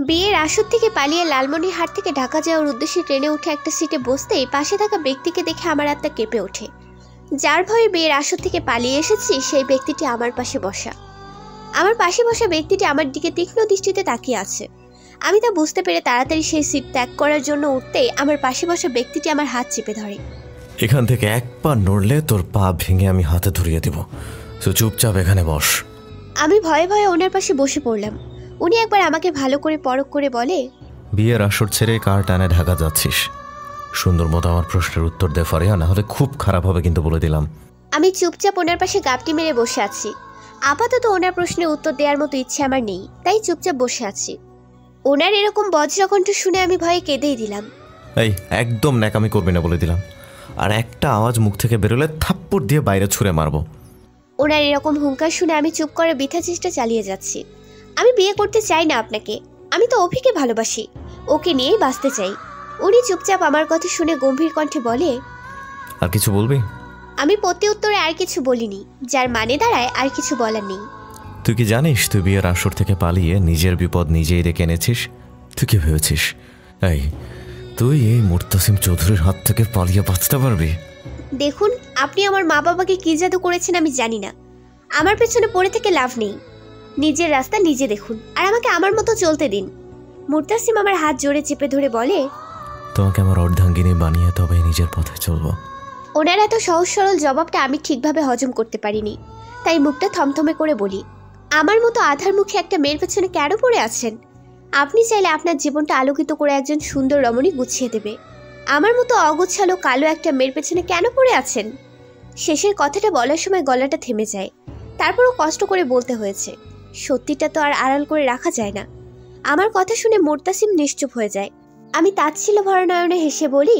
বিয়ের আসর থেকে পালিয়ে লালমনিরহাট থেকে ঢাকা যাওয়ার উদ্দেশ্যে ট্রেনে উঠে একটা সিটে বসতেই পাশে থাকা ব্যক্তিকে দেখে আমার আত্মা কেঁপে ওঠে। যার ভয়ে বিয়ের আসর থেকে পালিয়ে এসেছি সেই ব্যক্তিটি আমার পাশে বসা। আমার পাশে বসা ব্যক্তিটি আমার দিকে তীক্ষ্ণ দৃষ্টিতে তাকিয়ে আছে। আমি তা বুঝতে পেরে তাড়াতাড়ি সেই সিট ত্যাগ করার জন্য উঠতেই আমার পাশে বসা ব্যক্তিটি আমার হাত চেপে ধরে। এখান থেকে এক পা নড়লে তোর পা ভেঙে আমি হাতে ধরিয়ে দেব, তো চুপচাপ এখানে বস। আমি ভয়ে ভয়ে ওনার পাশে বসে পড়লাম। উনি একবার আমাকে ভালো করে পরখ করে বলে, বিয়ের আসর ছেড়ে কার টানে ঢাকা যাচ্ছিস? সুন্দর মতো আমার প্রশ্নের উত্তর দে ফারিয়া, না হলে খুব খারাপ হবে কিন্তু বলে দিলাম। আমি চুপচাপ ওনার পাশে গাপটি মেরে বসে আছি। আপাতত ওনার প্রশ্নের উত্তর দেওয়ার মতো ইচ্ছে আমার নেই, তাই চুপচাপ বসে আছি। ওনার এরকম বজ্রকণ্ঠ শুনে আমি ভয়ে কেঁদেই দিলাম। এই একদম ন্যাকামি করবি না বলে দিলাম, আর একটা আওয়াজ মুখ থেকে বেরোলে থাপ্পড় দিয়ে বাইরে ছুঁড়ে মারবো। ওনার এরকম হুঙ্কার শুনে আমি চুপ করে বৃথা চেষ্টা চালিয়ে যাচ্ছি। আমি বিয়ে করতে চাই না আপনাকে, আমি তো অভিকে ভালোবাসি, ওকে নিয়েই বাঁচতে চাই। উনি চুপচাপ আমার কথা শুনে গম্ভীর কণ্ঠে বলে, আর কিছু বলবি? আমি প্রতি উত্তরে আর কিছু বলিনি, যার মানে দাঁড়ায় আর কিছু বলার নেই। তুই কি জানিস তুই বিয়ের আসর থেকে পালিয়ে নিজের বিপদ নিজেই ডেকে এনেছিস? তুই কি ভেবেছিস তুই এই মুর্তাসিম চৌধুরীর হাত থেকে পালিয়ে বাঁচতে পারবি? দেখুন, আপনি আমার মা বাবাকে কি জাদু করেছেন আমি জানি না। আমার পেছনে পড়ে থেকে লাভ নেই। নিজের রাস্তা নিজে দেখুন, আর আমাকে আমার মতো চলতে দিন। মুর্তাসিম আমার হাত জোরে চেপে ধরে বলে, তোমাকে আমার অর্ধাঙ্গিনী বানিয়ে তবে নিজের পথে চলবো। ওনার এত সহজ সরল জবাবটা আমি ঠিকভাবে হজম করতে পারিনি, তাই মুখটা থমথমে করে বলি, আমার মতো আধার মুখে একটা মেয়ের পেছনে কেন পড়ে আছেন? আপনি চাইলে আপনার জীবনটা আলোকিত করে একজন সুন্দর রমণী গুছিয়ে দেবে। আমার মতো অগোছালো কালো একটা মেয়ের পেছনে কেন পড়ে আছেন? শেষের কথাটা বলার সময় গলাটা থেমে যায়। তারপরও কষ্ট করে বলতে হয়েছে, সত্যিটা তো আর আড়াল করে রাখা যায় না। আমার কথা শুনে মুর্তাসিম নিশ্চুপ হয়ে যায়। আমি তাচ্ছিল্য ভরা নয়নে হেসে বলি,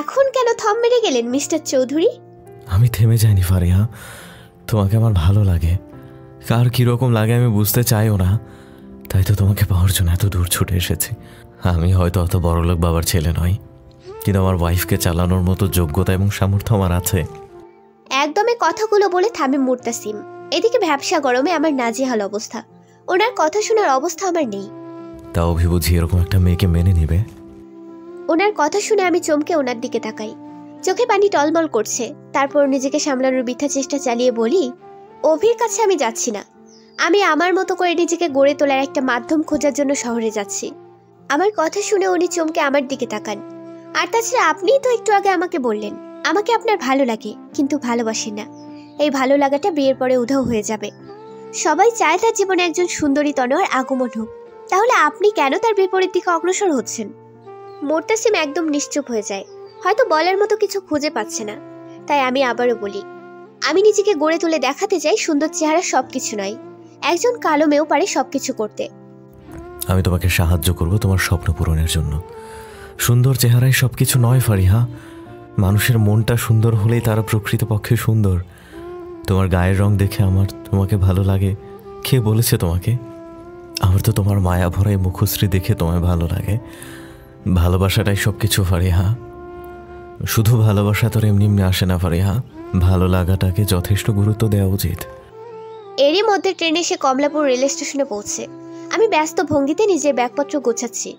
এখন কেন থম মেরে গেলেন মিস্টার চৌধুরী? আমি থেমে যাইনি ফারিয়া, তোমাকে আমার ভালো লাগে। কার কীরকম লাগে আমি বুঝতে চাইও না, তাই তো তোমাকে পাওয়ার জন্য এত দূর ছুটে এসেছি। আমি হয়তো অত বড়লোক বাবার ছেলে নই, কিন্তু আমার ওয়াইফকে চালানোর মতো যোগ্যতা এবং সামর্থ্য আমার আছে। একদমই কথাগুলো বলে থামে মুর্তাসিম। এদিকে ব্যবসা গরমে আমার নাজেহাল অবস্থা। ওনার কথা শোনার অবস্থা আমার নেই। তা অভিবুঝি এরকম একটা মেয়েকে মেনে নিবে? ওনার কথা শুনে আমি চমকে ওনার দিকে তাকাই। চোখে পানি টলমল করছে। তারপর নিজেকে সামলানোর বৃথা চেষ্টা চালিয়ে বলি, অভির কাছে আমি যাচ্ছি না। আমি আমার মতো করে নিজেকে গড়ে তোলার একটা মাধ্যম খোঁজার জন্য শহরে যাচ্ছি। আমার কথা শুনে উনি চমকে আমার দিকে তাকান। আর তাছাড়া আপনিই তো একটু আগে আমাকে বললেন আমাকে আপনার ভালো লাগে, কিন্তু ভালোবাসেন না। এই ভালো লাগাটা বিয়ের পরে উধাও হয়ে যাবে। সবাই চায় তার জীবনে একজন সুন্দরী তনোয়ার আগমন হোক, তাহলে আপনি কেন তার বিপরীত দিকে অগ্রসর হচ্ছেন? মুর্তাসিম একদম নিশ্চুপ হয়ে যায়, হয়তো বলার মতো কিছু খুঁজে পাচ্ছে না। তাই আমি আবারও বলি, আমি নিজেকে গড়ে তুলে দেখাতে চাই সুন্দর চেহারা সবকিছু নয়। একজন কালো মেয়েও পারে সবকিছু করতে। আমি তোমাকে সাহায্য করব তোমার স্বপ্ন পূরণের জন্য। সুন্দর চেহারাই সবকিছু নয় ফারিহা, মানুষের মনটা সুন্দর হলেই তারা প্রকৃতপক্ষে সুন্দর। তোমার গায়ের রং দেখে আমার তোমাকে ভালো লাগে, কে বলেছে তোমাকে? আমার তো তোমার মায়া ভরা মুখশ্রী দেখে তোমায় ভালো লাগে। ভালোবাসাটাই সব কিছু ফারিহা। শুধু ভালোবাসা তোর এমনি এমনি আসে না ফারিহা, ভালো লাগাটাকে যথেষ্ট গুরুত্ব দেওয়া উচিত। এরই মধ্যে ট্রেন এসে কমলাপুর রেল স্টেশনে পৌঁছে। আমি ব্যস্ত ভঙ্গিতে নিজের ব্যাগপত্র গোছাচ্ছি।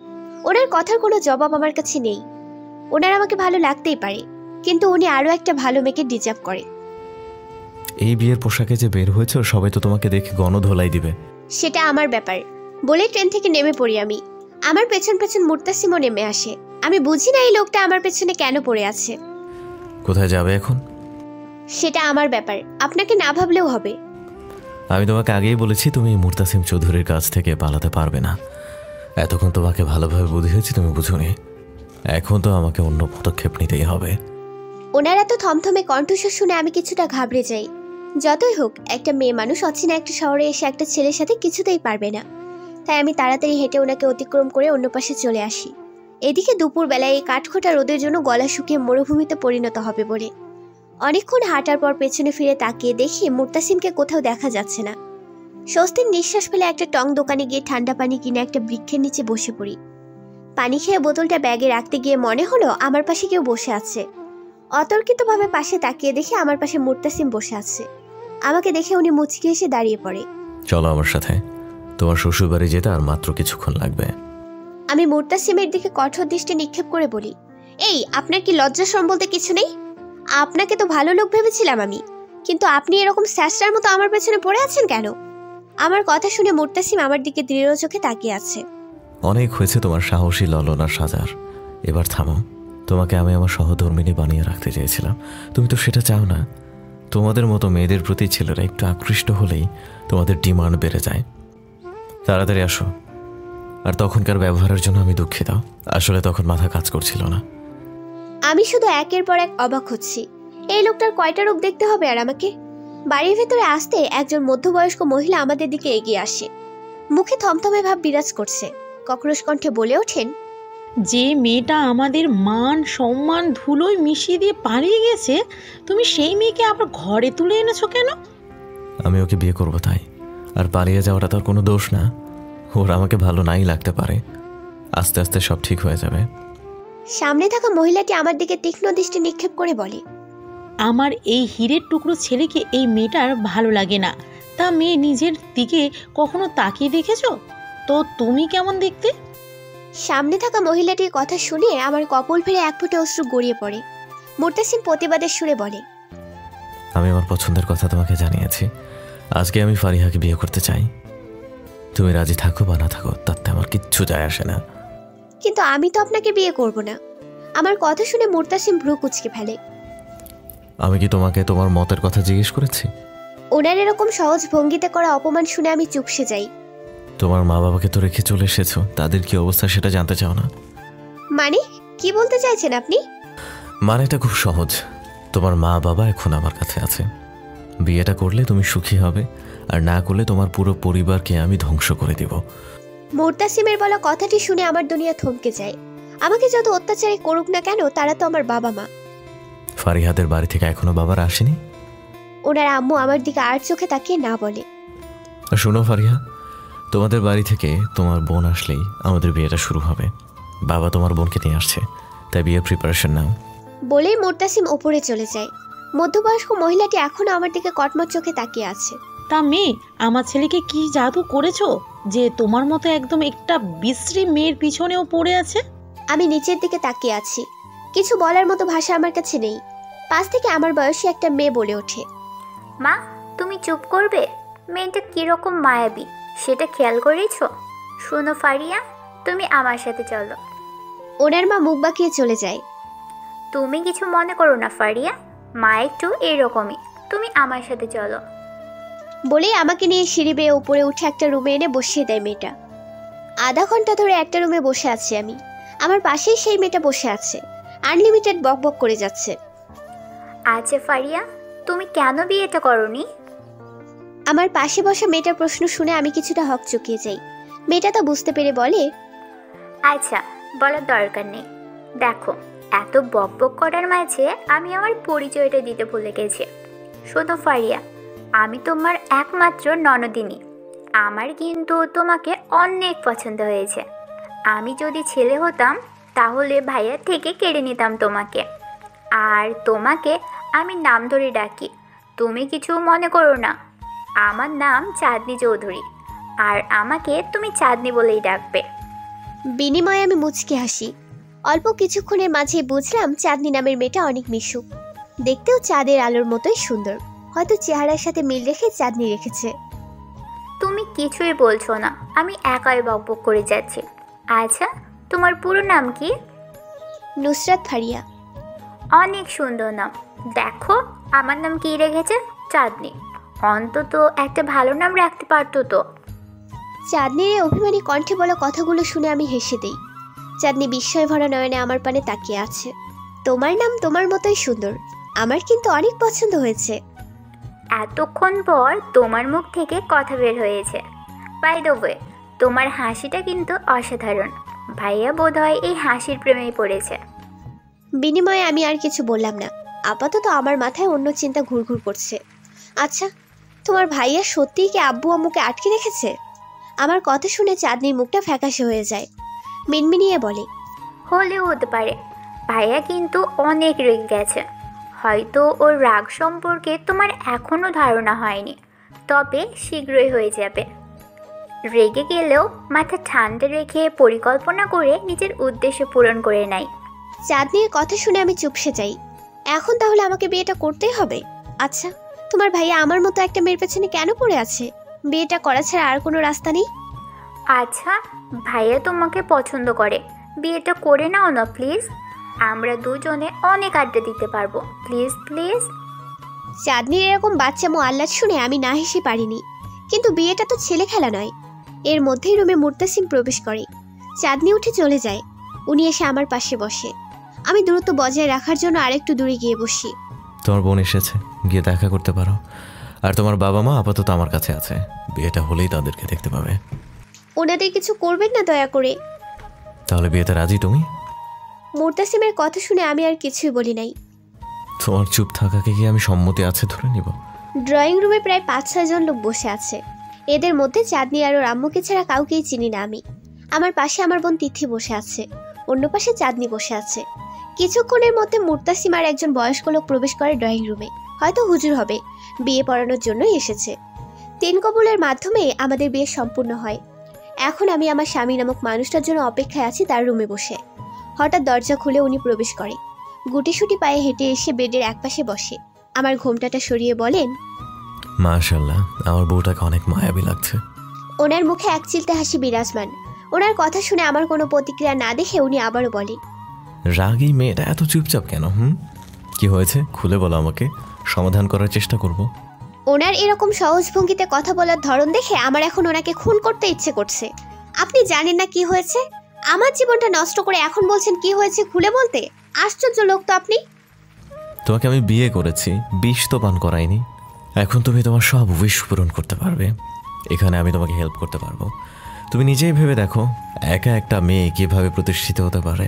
ওনার কথার কোনো জবাব আমার কাছে নেই। ওনার আমাকে ভালো লাগতেই পারে, কিন্তু উনি আরও একটা ভালো মেয়েকে ডিজার্ভ করে। এই বিয়ের পোশাকে যে বের হয়েছে সবাই তো তোমাকে দেখে গণধোলাই দিবে। সেটা আমার ব্যাপার বলে ট্রেন থেকে নেমে পড়ি আমি। আমার পেছন পেছন মুর্তাসিমও নেমে আসে। আমি বুঝি না এই লোকটা আমার পেছনে কেন পড়ে আছে। কোথায় যাবে এখন? সেটা আমার ব্যাপার, আপনাকে না ভাবলেও হবে। আমি তোমাকে আগেই বলেছি তুমি মুর্তাসিম চৌধুরীর কাছ থেকে পালাতে পারবে না। এতক্ষণ তোমাকে ভালোভাবে বুঝিয়েছি, তুমি বুঝোনি। এখন তো আমাকে অন্য পদক্ষেপ নিতেই হবে। ওনার এত থমথমে কণ্ঠস্বর শুনে আমি কিছুটা ঘাবড়ে যাই। যতই হোক, একটা মেয়ে মানুষ অচেনা একটা শহরে এসে একটা ছেলের সাথে কিছুতেই পারবে না। তাই আমি তাড়াতাড়ি হেঁটে ওনাকে অতিক্রম করে অন্য পাশে চলে আসি। এদিকে দুপুরবেলায় এই কাঠখোটা রোদের জন্য গলা শুকিয়ে মরুভূমিতে পরিণত হবে বলে অনেকক্ষণ হাঁটার পর পেছনে ফিরে তাকিয়ে দেখি মুর্তাসিমকে কোথাও দেখা যাচ্ছে না। স্বস্তির নিঃশ্বাস ফেলে একটা টং দোকানে গিয়ে ঠান্ডা পানি কিনে একটা বৃক্ষের নিচে বসে পড়ি। পানি খেয়ে বোতলটা ব্যাগে রাখতে গিয়ে মনে হলো আমার পাশে কেউ বসে আছে। অতর্কিতভাবে পাশে তাকিয়ে দেখি আমার পাশে মুর্তাসিম বসে আছে। আমাকে দেখে উনি মুচকি এসে দাঁড়িয়ে পড়ে। চলো আমার সাথে, তোমার শ্বশুরবাড়ি যেতে আর মাত্র কিছুক্ষণ লাগবে। আমি মুর্তাসিমের দিকে কঠোর দৃষ্টি নিক্ষেপ করে বলি, এই আপনার কি লজ্জা শরম বলতে কিছু নেই? আপনাকে তো ভালো লোক ভেবেছিলাম আমি, কিন্তু আপনি এরকম স্যাসরার মতো আমার পেছনে পড়ে আছেন কেন? আমার কথা শুনে মুর্তাসিম আমার দিকে দৃঢ় চোখে তাকিয়ে আছে। অনেক হয়েছে তোমার সাহসী ললনার সাজার, এবার থামো। তোমাকে আমি আমার সহধর্মিনী বানিয়ে রাখতে চেয়েছিলাম, তুমি তো সেটা চাও না। তোমাদের মতো মেয়েদের প্রতি ছেলেরা একটু আকৃষ্ট হলেই তোমাদের ডিমান্ড বেড়ে যায়। তাড়াতাড়ি আসো। আর তখনকার ব্যবহারের জন্য আমি দুঃখিত, আসলে তখন মাথা কাজ করছিল না। আমি শুধু একের পর এক অবাক হচ্ছি, এই লোকটার কয়টা রূপ দেখতে হবে আর আমাকে? বাড়ির ভেতরে আসতে একজন মধ্যবয়স্ক মহিলা আমাদের দিকে এগিয়ে আসে, মুখে থমথমে ভাব বিরাজ করছে। কক্রোশ কণ্ঠে বলে ওঠেন, যে মেয়েটা আমাদের মান সম্মান ধুলোয় মিশিয়ে দিয়ে পালিয়ে গেছে, তুমি সেই মেয়েকে আবার ঘরে তুলে এনেছো কেন? আমি ওকে বিয়ে করবো তাই। আর পালিয়ে যাওয়াটা তার কোনো দোষ না। ওর আমাকে ভালো নাই লাগতে পারে, আস্তে আস্তে সব ঠিক হয়ে যাবে। সামনে থাকা মহিলাটি আমার দিকে তীক্ষ্ণ দৃষ্টি নিক্ষেপ করে বলে, আমার এই হীরের টুকরো ছেলেকে এই মেয়েটার ভালো লাগে না। তা মেয়ে নিজের দিকে কখনো তাকিয়ে দেখেছো তো তুমি কেমন দেখতে? সামনে থাকা মহিলাটির কথা শুনে আমার কপাল ফেরে এক ফোঁটা অশ্রু গড়িয়ে পড়ে। মুর্তাসিম প্রতিবাদের সুরে বলে, আমি আমার পছন্দের কথা তোমাকে জানিয়েছি। আজকে আমি ফারিহাকে বিয়ে করতে চাই। তুমি রাজি থাকো বা না থাকো তাতে আমার কিচ্ছু যায় আসে না। কিন্তু আমি তো আপনাকে বিয়ে করব না। আমার কথা শুনে মুর্তাসিম ভ্রু কুঁচকে ফেলে। আমি কি তোমাকে তোমার মতের কথা জিজ্ঞেস করেছি? ওনার এরকম সহজ ভঙ্গিতে করা অপমান শুনে আমি চুপসে যাই। তোমার মা বাবাকে তো রেখে চলে এসেছো, তাদের কি অবস্থা সেটা জানতে চাও না? মানে কি বলতে চাইছেন আপনি? মানেটা খুব সহজ, তোমার মা বাবা এখন আমার কাছে আছে। বিয়েটা করলে তুমি সুখী হবে, আর না করলে তোমার পুরো পরিবারকে আমি ধ্বংস করে দিব। মুর্তাসিমের বলা কথাটি শুনে আমার দুনিয়া থমকে যায়। আমাকে যত অত্যাচারই করুক না কেন, তারা তো আমার বাবা মা। ফারিহাদের বাড়ি থেকে এখনো বাবার আসেনি? ওনার আম্মু আমার দিকে আর চোখে তাকিয়ে না বলে, শোনো ফারিহা, তোমাদের বাড়ি থেকে তোমার বোন আসলেই আমাদের বিয়েটা শুরু হবে। বাবা তোমার বোনকে নিয়ে আসছে, তাই বিয়ের প্রিপারেশন নাও। বলেই মুর্তাসিম ওপরে চলে যায়। মধ্যবয়স্ক মহিলাটি এখনো আমার দিকে কটমট চোখে তাকিয়ে আছে। তা মেয়ে, আমার ছেলেকে কি জাদু করেছো যে তোমার মতো একদম একটা বিশ্রী মেয়ের পিছনেও পড়ে আছে? আমি নিচের দিকে তাকিয়ে আছি, কিছু বলার মতো ভাষা আমার কাছে নেই। পাশ থেকে আমার বয়সী একটা মেয়ে বলে ওঠে, মা, তুমি চুপ করবে? মেয়েটা কিরকম মায়াবী সেটা খেয়াল করেছো? শোনো ফারিয়া, তুমি আমার সাথে চলো। ওনার মা মুখ বাঁকিয়ে চলে যায়। তুমি কিছু মনে করো না ফারিয়া, মা একটু এরকমই, তুমি আমার সাথে চলো। বলেই আমাকে নিয়ে সিঁড়ি বেয়ে উপরে উঠে একটা রুমে এনে বসিয়ে দেয় মেয়েটা। আধা ঘন্টা ধরে একটা রুমে বসে আছি আমি। আমার পাশেই সেই মেয়েটা বসে আছে, আনলিমিটেড বকবক করে যাচ্ছে। আচ্ছা ফারিয়া, তুমি কেন বিয়েটা করনি? আমার পাশে বসা মেয়েটার প্রশ্ন শুনে আমি কিছুটা হকচকিয়ে যাই। মেয়েটা তা বুঝতে পেরে বলে, আচ্ছা, বলার দরকার নেই। দেখো, এত বকবক করার মাঝে আমি আমার পরিচয়টা দিতে ভুলে গেছি। শোনো ফারিয়া, আমি তোমার একমাত্র ননদিনী। আমার কিন্তু তোমাকে অনেক পছন্দ হয়েছে। আমি যদি ছেলে হতাম তাহলে ভাইয়া থেকে কেড়ে নিতাম তোমাকে। আর তোমাকে আমি নাম ধরে ডাকি, তুমি কিছু মনে করো না। আমার নাম চাঁদনি চৌধুরী, আর আমাকে তুমি চাঁদনি বলেই ডাকবে। বিনিময়ে আমি মুচকি হাসি। অল্প কিছুক্ষণের মাঝেই বুঝলাম চাঁদনি নামের মেয়েটা অনেক মিশুক, দেখতেও চাঁদের আলোর মতোই সুন্দর। হয়তো চেহারার সাথে মিল রেখে চাঁদনি রেখেছে। তুমি কিছুই বলছো না, আমি একাই বকবক করে যাচ্ছি। আচ্ছা, তোমার পুরো নাম কি? নুসরাত ফারিয়া। অনেক সুন্দর নাম। দেখো, আমার নাম কি রেখেছে? চাঁদনি। অন্তত একটা ভালো নাম রাখতে পারতো তো। চাঁদনির এই অভিমানী কণ্ঠে বলা কথাগুলো শুনে আমি হেসে দেই। চাঁদনি বিস্ময় ভরা নয়নে আমার পানে তাকিয়ে আছে। তোমার নাম তোমার মতোই সুন্দর, আমার কিন্তু অনেক পছন্দ হয়েছে। এতক্ষণ পর তোমার মুখ থেকে কথা বের হয়েছে। বাই দ্য ওয়ে, তোমার হাসিটা কিন্তু অসাধারণ। ভাইয়া বোধহয় এই হাসির প্রেমেই পড়েছে। বিনিময়ে আমি আর কিছু বললাম না। আপাতত আমার মাথায় অন্য চিন্তা ঘুরঘুর করছে। আচ্ছা, তোমার ভাইয়া সত্যিই কি আব্বু আম্মুকে আটকে রেখেছে? আমার কথা শুনে চাঁদনির মুখটা ফ্যাকাশে হয়ে যায়। মিনমিনিয়ে বলে, হলেও হতে পারে। ভাইয়া কিন্তু অনেক রেগে গেছে। হয়তো ওর রাগ সম্পর্কে তোমার এখনও ধারণা হয়নি, তবে শীঘ্রই হয়ে যাবে। রেগে গেলেও মাথা ঠান্ডা রেখে পরিকল্পনা করে নিজের উদ্দেশ্য পূরণ করে নেয়। চাঁদনির কথা শুনে আমি চুপসে যাই। এখন তাহলে আমাকে বিয়েটা করতেই হবে? আচ্ছা, তোমার ভাইয়া আমার মতো একটা মেয়ের পেছনে কেন পড়ে আছে? বিয়েটা করা ছাড়া আর কোনো রাস্তা নেই? আচ্ছা, ভাইয়া তোমাকে পছন্দ করে, বিয়েটা করে নাও না প্লিজ। আমরা দুজনে অনেক আড্ডা দিতে পারবো, প্লিজ প্লিজ। চাঁদনির এরকম বাচ্চামো আহ্লাদ শুনে আমি না হেসে পারিনি। কিন্তু বিয়েটা তো ছেলে খেলা নয়। এর মধ্যেই রুমে মুর্তাসিম প্রবেশ করে। চাঁদনি উঠে চলে যায়। উনি এসে আমার পাশে বসে। আমি দূরত্ব বজায় রাখার জন্য আরেকটু দূরে গিয়ে বসি। তোমার বোন এসেছে, গিয়ে দেখা করতে পারো। আর তোমার বাবা মা আপাতত আমার কাছে আছে, বিয়েটা হলেই তাদেরকে দেখতে পাবে। ওনাদের কিছু করবেন না দয়া করে? তাহলে বিয়েতে রাজি তুমি? মুর্তাসিমের কথা শুনে আমি আর কিছুই বলি নাই। তোমার চুপ থাকাকে কি আমি সম্মতি আছে ধরে নিব? ড্রয়িং রুমে প্রায় 5-6 জন লোক বসে আছে। এদের মধ্যে চাঁদনি আর ওর আম্মুকে ছাড়া কাউকেই চিনি না আমি। আমার পাশে আমার বোন তিথি বসে আছে, অন্য পাশে চাঁদনি বসে আছে। কিছুক্ষণের মধ্যে মুর্তাসিম আর একজন বয়স্ক লোক প্রবেশ করে ড্রয়িং রুমে। হয়তো হুজুর হবে, বিয়ে পড়ানোর জন্যই এসেছে। 3 কবুলের মাধ্যমে আমাদের বিয়ে সম্পূর্ণ হয়। এখন আমি আমার স্বামী নামক মানুষটার জন্য অপেক্ষায় আছি তার রুমে বসে। হঠাৎ দরজা খুলে উনি প্রবেশ করে। গুটিসুটি পায়ে হেঁটে এসে বেডের একপাশে বসে। আমার ঘোমটাটা সরিয়ে বলেন, মাশাআল্লাহ, আমার বউটাকে অনেক মায়াবী লাগছে। ওনার মুখে এক চিলতে হাসি বিরাজমান। ওনার কথা শুনে আমার কোনো প্রতিক্রিয়া না দেখে উনি আবারও বলে, রাগী মেয়েটা এত চুপচাপ কেন? কি হয়েছে খুলে বলো আমাকে, সমাধান করার চেষ্টা করব। ওনার এরকম সহজ ভঙ্গিতে কথা বলার ধরন দেখে আমার এখন ওনাকে খুন করতে ইচ্ছে করছে। আপনি জানেন না কি হয়েছে? আমার জীবনটা নষ্ট করে এখন বলছেন কি হয়েছে খুলে বলতে? আশ্চর্য লোক তো আপনি। তোমাকে আমি বিয়ে করেছি, বিষ তো পান করাইনি। এখন তুমি তোমার সব উইশ পূরণ করতে পারবে। এখানে আমি তোমাকে হেল্প করতে পারবো। তুমি নিজেই ভেবে দেখো, একা একটা মেয়ে কিভাবে প্রতিষ্ঠিত হতে পারে।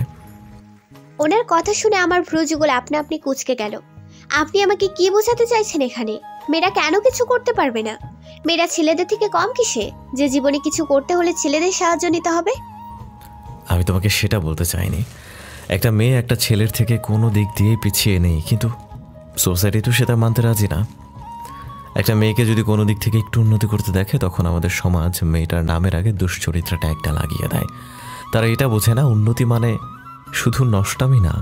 ওনার কথা শুনে আমার ভ্রুযুগল আপনা আপনি কুঁচকে গেল। আপনি আমাকে কি বোঝাতে চাইছেন এখানে? মেয়েরা কেন কিছু করতে পারবে না? মেয়েরা ছেলেদের থেকে কম কিসে যে জীবনে কিছু করতে হলে ছেলেদের সাহায্য নিতে হবে? আমি তোমাকে সেটা বলতে চাইনি। একটা মেয়ে একটা ছেলের থেকে কোনো দিক দিয়ে পিছিয়ে নেই, কিন্তু সোসাইটি তো সেটা মানতে রাজি না। একটা মেয়েকে যদি কোনো দিক থেকে একটু উন্নতি করতে দেখে, তখন আমাদের সমাজ মেয়েটার নামের আগে দুশ্চরিত্রা ট্যাগটা লাগিয়ে দেয়। তারা এটা বোঝে না উন্নতি মানে শুধু নষ্টামি না,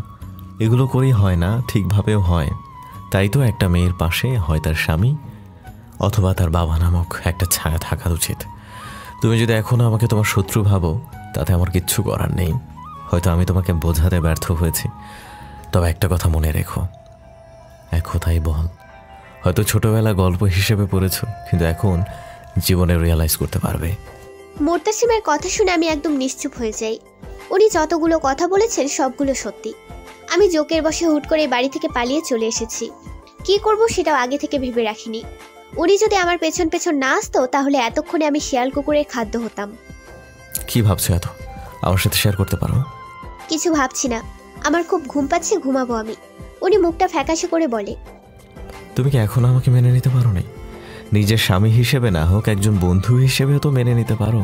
এগুলো করেই হয় না, ঠিকভাবেও হয়। তাই তো একটা মেয়ের পাশে হয় তার স্বামী অথবা তার বাবা নামক একটা ছায়া থাকা উচিত। তুমি যদি এখনও আমাকে তোমার শত্রু ভাবো, তাতে আমার কিচ্ছু করার নেই। হয়তো আমি তোমাকে বোঝাতে ব্যর্থ হয়েছি, তবে একটা কথা মনে রেখো, এক কথাই বল। হয়তো ছোটবেলা গল্প হিসেবে পড়েছো, কিন্তু এখন জীবনে রিয়ালাইজ করতে পারবে। মুর্তাসিমের কথা শুনে আমি একদম নিশ্চুপ হয়ে যাই। উনি যতগুলো কথা বলেছেন সবগুলো সত্যি। আমি জোকের বসে হুট করে বাড়ি থেকে পালিয়ে চলে এসেছি। কি করব সেটাও আগে থেকে ভেবে রাখিনি। উনি যদি আমার পেছন পেছন না আসতো, তাহলে এতক্ষণে আমি শিয়াল কুকুরের খাদ্য হতাম। কি ভাবছো এত? আমার সাথে শেয়ার করতে পারো? কিছু ভাবছি না, আমার খুব ঘুম পাচ্ছে, ঘুমাবো আমি। উনি মুখটা ফ্যাকাশে করে বলে, তুমি কি এখনো আমাকে মেনে নিতে পারো নাই? নিজের স্বামী হিসেবে না হোক, একজন বন্ধু হিসেবে তো মেনে নিতে পারো।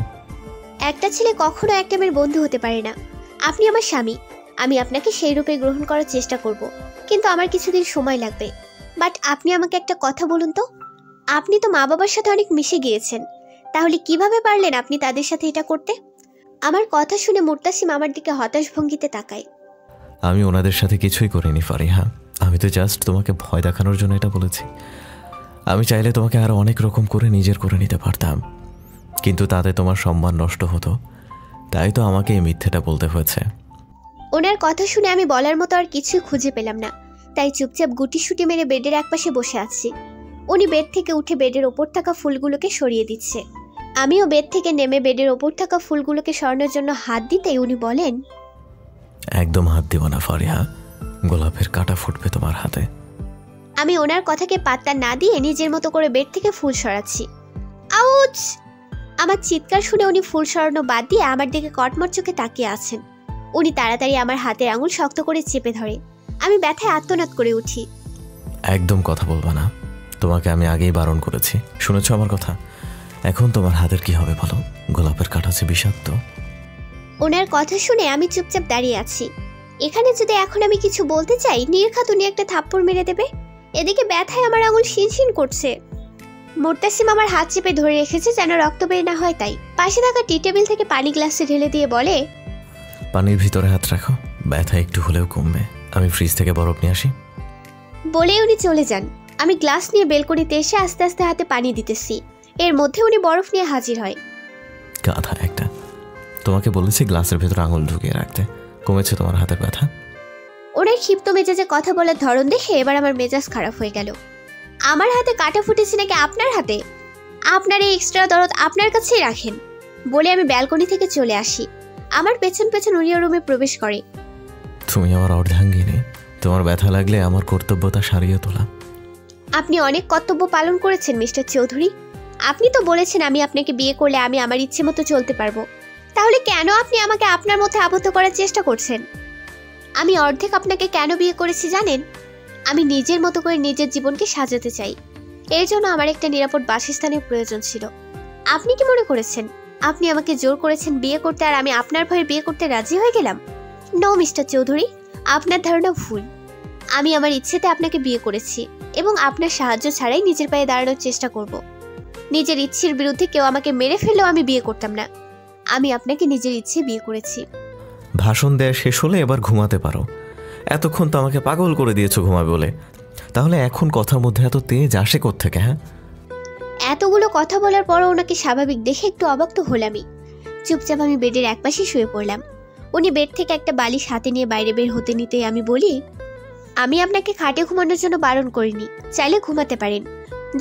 একটা ছেলে কখনো একটা মেয়ের বন্ধু হতে পারে না। আপনি আমার স্বামী, আমি আপনাকে সেই রূপে গ্রহণ করার চেষ্টা করব, কিন্তু আমার কিছুদিন সময় লাগবে। বাট আপনি আমাকে একটা কথা বলুন তো, আপনি তো মা বাবার সাথে অনেক মিশে গিয়েছেন, তাহলে কিভাবে পারলেন আপনি তাদের সাথে এটা করতে? আমার কথা শুনে মুর্তাসিম আমার দিকে হতাশ ভঙ্গিতে তাকায়। আমি ওনাদের সাথে কিছুই করিনি ফারিহা, আমি তো জাস্ট তোমাকে ভয় দেখানোর জন্য এটা বলেছি। আমি চাইলে তোমাকে আরো অনেক রকম করে নিজের করে নিতে পারতাম, কিন্তু তাতে তোমার সম্মান নষ্ট হতো। তাই তো আমাকে এই মিথ্যেটা বলতে হয়েছে। ওনার কথা শুনে আমি বলার মতো আর কিছুই খুঁজে পেলাম না, তাই চুপচাপ গুটিসুটি মেরে বেডের একপাশে বসে আছি। উনি বেড থেকে উঠে বেডের ওপর থাকা ফুলগুলোকে সরিয়ে দিচ্ছে। আমিও বেড থেকে নেমে বেডের ওপর থাকা ফুলগুলোকে সরানোর জন্য হাত দিতেই উনি বলেন, একদম হাত দিব না ফারিহা, গোলাপের কাঁটা ফুটবে তোমার হাতে। আমি ওনার কথাকে পাত্তা না দিয়ে নিজের মতো করে বেড থেকে ফুল সরাচ্ছি। আউচ! আমার চিৎকার শুনে উনি ফুল সরানো বাদ দিয়ে আমার দিকে কটমট চোখে তাকিয়ে আছেন। উনি তাড়াতাড়ি আমার হাতের আঙুল শক্ত করে চেপে ধরে। আমি ব্যথায় আর্তনাদ করে উঠি। একদম কথা বলবা না, তোমাকে আমি আগেই বারণ করেছি, শুনেছো আমার কথা? এখন তোমার হাতের কি হবে বলো? গোলাপের কাঁটা আছে বিষাক্ত। ওনার কথা শুনে আমি চুপচাপ দাঁড়িয়ে আছি। এখানে যদি এখন আমি কিছু বলতে চাই, নির্ঘাত উনি একটা থাপ্পড় মেরে দেবে। এদিকে ব্যথায় আমার আঙুল শিনশিন করছে। মুর্তাসিম আমার হাত চেপে ধরে রেখেছে যেন রক্ত বের না হয়, তাই পাশে থাকা টি টেবিল থেকে পানি গ্লাসে ঢেলে দিয়ে বলে, পানির ভিতরে হাত রাখো, ব্যথা একটু হলেও কমবে। আমি ফ্রিজ থেকে বরফ নিয়ে আসি। বলে উনি চলে যান। আমি গ্লাস নিয়ে বেলকনিতে এসে আস্তে আস্তে হাতে পানি দিতেছি, এর মধ্যে উনি বরফ নিয়ে হাজির হয়। গাধা একটা, তোমাকে বলেছি গ্লাসের ভেতরে আঙুল ঢুকিয়ে রাখতে। কমেছে তোমার হাতের ব্যথা? ওনার ক্ষিপ্ত মেজাজে কথা বলার ধরন দেখে এবার আমার মেজাজ খারাপ হয়ে গেল। আমার হাতে কাটা ফুটেছে নাকি আপনার হাতে? আপনার এই এক্সট্রা দরদ আপনার কাছেই রাখেন। বলে আমি ব্যালকনি থেকে চলে আসি। আমার পেছন পেছন উনিও রুমে প্রবেশ করে। তুমি আমার অর্ধাঙ্গিনী, তোমার ব্যথা লাগলে আমার কর্তব্যতা সারিয়ে তোলা। আপনি অনেক কর্তব্য পালন করেছেন মিস্টার চৌধুরী। আপনি তো বলেছেন আমি আপনাকে বিয়ে করলে আমি আমার ইচ্ছে মতো চলতে পারবো, তাহলে কেন আপনি আমাকে আপনার মধ্যে আবদ্ধ করার চেষ্টা করছেন? আমি অর্ধেক আপনাকে কেন বিয়ে করেছি জানেন? আমি নিজের মতো করে নিজের জীবনকে সাজাতে চাই। এর জন্য আমার একটা নিরাপদ বাসস্থানের প্রয়োজন ছিল। আপনি কি মনে করেছেন আপনি আমাকে জোর করেছেন বিয়ে করতে আর আমি আপনার ভয়ে বিয়ে করতে রাজি হয়ে গেলাম? নো মিস্টার চৌধুরী, আপনার ধারণা ভুল। আমি আমার ইচ্ছেতে আপনাকে বিয়ে করেছি এবং আপনার সাহায্য ছাড়াই নিজের পায়ে দাঁড়ানোর চেষ্টা করব। নিজের ইচ্ছের বিরুদ্ধে কেউ আমাকে মেরে ফেললেও আমি বিয়ে করতাম না। আমি আপনাকে নিজের ইচ্ছে বিয়ে করেছি। ভাষণ দেয়া শেষ হলে এবার ঘুমাতে পারো। এতক্ষণ তো আমাকে পাগল করে দিয়েছো ঘুমাবে বলে, তাহলে এখন কথার মধ্যে এত তেজ আসে কোত্থেকে? হ্যাঁ, এতগুলো কথা বলার পরও ওনাকে স্বাভাবিক দেখে একটু অবাক তো হলামই। চুপচাপ আমি বেডের একপাশে শুয়ে পড়লাম। উনি বেড থেকে একটা বালিশ হাতে নিয়ে বাইরে বের হতে নিতেই আমি বলি, আমি আপনাকে খাটে ঘুমানোর জন্য বারণ করিনি, চাইলে ঘুমাতে পারেন,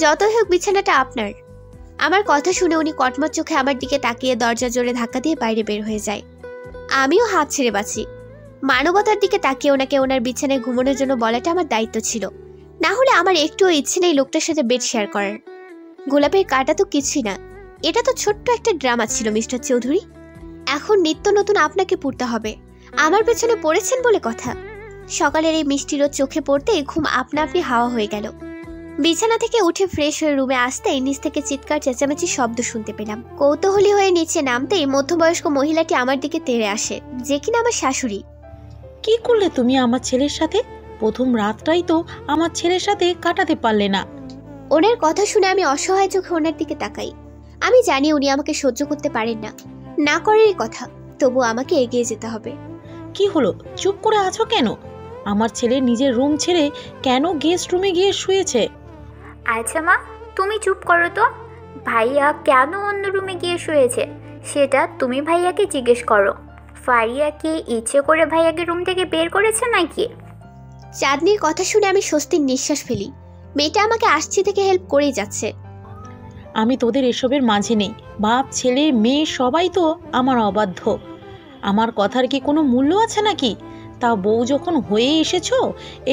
যতই হোক বিছানাটা আপনার। আমার কথা শুনে উনি কটমট চোখে আমার দিকে তাকিয়ে দরজা জোরে ধাক্কা দিয়ে বাইরে বের হয়ে যায়। আমিও হাত ছেড়ে বাঁচি। মানবতার দিকে তাকিয়ে ওনাকে ওনার বিছানায় ঘুমানোর জন্য বলাটা আমার দায়িত্ব ছিল, না হলে আমার একটুও ইচ্ছে নেই লোকটার সাথে বেড শেয়ার করার। গোলাপের কাটা তো কিছুই না, এটা তো ছোট্ট একটা ড্রামা ছিল মিস্টার চৌধুরী। এখন নিত্য নতুন আপনাকে পড়তে হবে। আমার পেছনে পড়েছেন বলে কথা। সকালের এই মিষ্টি রোদ চোখে পড়তেই ঘুম আপনা আপনি হাওয়া হয়ে গেল। বিছানা থেকে উঠে ফ্রেশ হয়ে রুমে আসতেই নিচ থেকে চিৎকার চেঁচামেচি শব্দ শুনতে পেলাম। কৌতূহলী হয়ে নিচে নামতেই মধ্যবয়স্ক মহিলাটি আমার দিকে তেড়ে আসে, যে কিনা আমার শাশুড়ি। কি করলে তুমি আমার ছেলের সাথে? প্রথম রাতটাই তো আমার ছেলের সাথে কাটাতে পারলে না। ওনার কথা শুনে আমি অসহায় চোখে ওনার দিকে তাকাই। আমি জানি উনি আমাকে সহ্য করতে পারেন না, না করারই কথা, তবু আমাকে এগিয়ে যেতে হবে। কি হলো, চুপ করে আছো কেন? আমার ছেলে নিজের রুম ছেড়ে কেন গেস্ট রুমে গিয়ে শুয়েছে? আচ্ছা মা, তুমি চুপ করো তো। ভাইয়া কেন অন্য রুমে গিয়ে শুয়েছে সেটা তুমি ভাইয়াকে জিজ্ঞেস করো। ফারিয়া কি ইচ্ছে করে ভাইয়াকে রুম থেকে বের করেছে নাকি? চাঁদনির কথা শুনে আমি স্বস্তির নিঃশ্বাস ফেলি। মেয়েটা আমাকে আসছি থেকে হেল্প করেই যাচ্ছে। আমি তোদের এসবের মাঝে নেই। বাপ ছেলে মেয়ে সবাই তো আমার অবাধ্য। আমার কথার কি কোনো মূল্য আছে নাকি? তা বউ যখন হয়ে এসেছো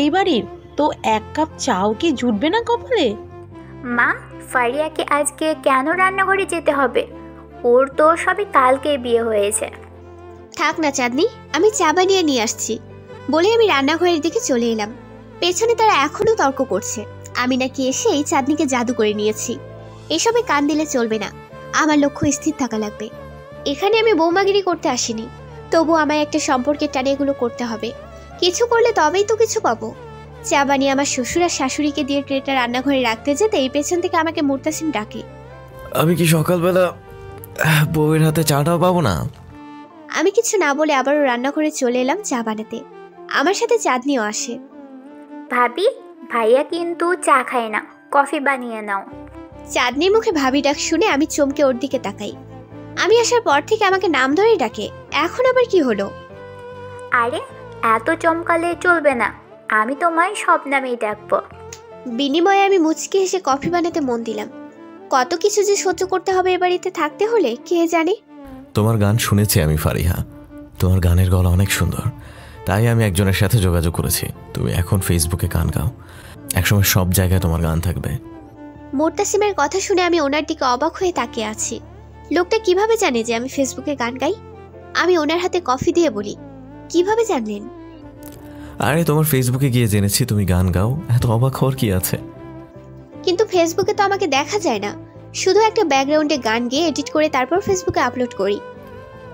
এই বাড়ির, তো এক কাপ চাও কি জুটবে না কপালে? মা, ফারিয়াকে আজকে কেন রান্নাঘরে যেতে হবে? ওর তো সবে কালকে বিয়ে হয়েছে। থাক না চাঁদনি, আমি চা বানিয়ে নিয়ে আসছি। বলে আমি রান্নাঘরের দিকে চলে এলাম। পেছনে তারা এখনো তর্ক করছে আমি নাকি এসেই চাঁদনিকে জাদু করে নিয়েছি। এসবে কান দিলে চলবে না, আমার লক্ষ্য স্থির থাকা লাগবে। এখানে আমি বৌমাগিরি করতে আসিনি, তবু আমায় একটা সম্পর্কের টানে এগুলো করতে হবে। কিছু করলে তবেই তো কিছু পাবো। চা বানিয়ে আমার শ্বশুর আর শাশুড়িকে দিয়ে ট্রেটা রান্নাঘরে রাখতে যেতে এই পেছন থেকে আমাকে মুর্তাসিম ডাকে। আমি কি সকালবেলা বউয়ের হাতে চাটাও পাবো না? আমি কিছু না বলে আবারও রান্নাঘরে চলে এলাম চা বানাতে। আমার সাথে চাঁদনিও আসে। ভাবি, ভাইয়া কিন্তু চা খায় না, কফি বানিয়ে নাও। চাঁদনির মুখে ভাবি ডাক শুনে আমি চমকে ওর দিকে তাকাই। আমি আসার পর থেকে আমাকে নাম ধরেই ডাকে, এখন আবার কি হলো? আরে এত চমকালে চলবে না, আমি তোমায় সব নামেই ডাকবো। বিনিময়ে আমি মুচকি হেসে কফি বানাতে মন দিলাম। কত কিছু যে সহ্য করতে হবে এ বাড়িতে থাকতে হলে কে জানে। তোমার গান শুনেছি আমি ফারিহা, তোমার গানের গলা অনেক সুন্দর, তাই আমি একজনের সাথে যোগাযোগ করেছি। তুমি এখন ফেসবুকে গান গাও, একসময় সব জায়গায় তোমার গান থাকবে। মুর্তাসিমের কথা শুনে আমি ওনার দিকে অবাক হয়ে তাকিয়ে আছি। লোকটা কিভাবে জানে যে আমি ফেসবুকে গান গাই? আমি ওনার হাতে কফি দিয়ে বলি, কিভাবে জানলেন? আরে তোমার ফেসবুকে গিয়ে জেনেছি তুমি গান গাও, এত অবাক হওয়ার কি আছে? কিন্তু ফেসবুকে তো আমাকে দেখা যায় না, শুধু একটা ব্যাকগ্রাউন্ডে গান গেয়ে এডিট করে তারপর ফেসবুকে আপলোড করি।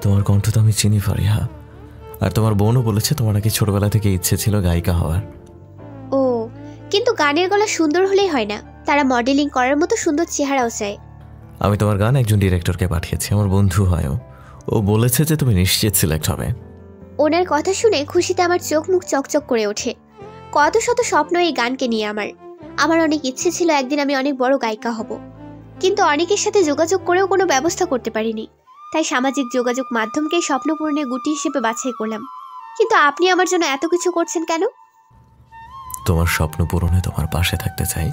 তোমার কণ্ঠ তো আমি চিনি ফারিহা, আর তোমার বোনও বলেছে তোমার নাকি ছোটবেলা থেকে ইচ্ছে ছিল গায়িকা হওয়ার। ও, কিন্তু গানের গলা সুন্দর হলেই হয় না, তারা মডেলিং করার মতো সুন্দর চেহারাও চায়। আমি তোমার গান একজন ডিরেক্টরকে পাঠিয়েছি, আমার বন্ধু হয় ও বলেছে যে তুমি নিশ্চিত সিলেক্ট হবে। ওনার কথা শুনে খুশিতে আমার চোখ মুখ চকচক করে ওঠে। কত শত স্বপ্ন এই গানকে নিয়ে আমার অনেক ইচ্ছে ছিল একদিন আমি অনেক বড় গায়িকা হব, কিন্তু অনেকের সাথে যোগাযোগ করেও কোনো ব্যবস্থা করতে পারিনি। তাই সামাজিক যোগাযোগ মাধ্যমকেই স্বপ্ন পূরণের গুটি হিসেবে বাছাই করলাম। কিন্তু আপনি আমার জন্য এত কিছু করছেন কেন? তোমার স্বপ্ন পূরণে তোমার পাশে থাকতে চাই।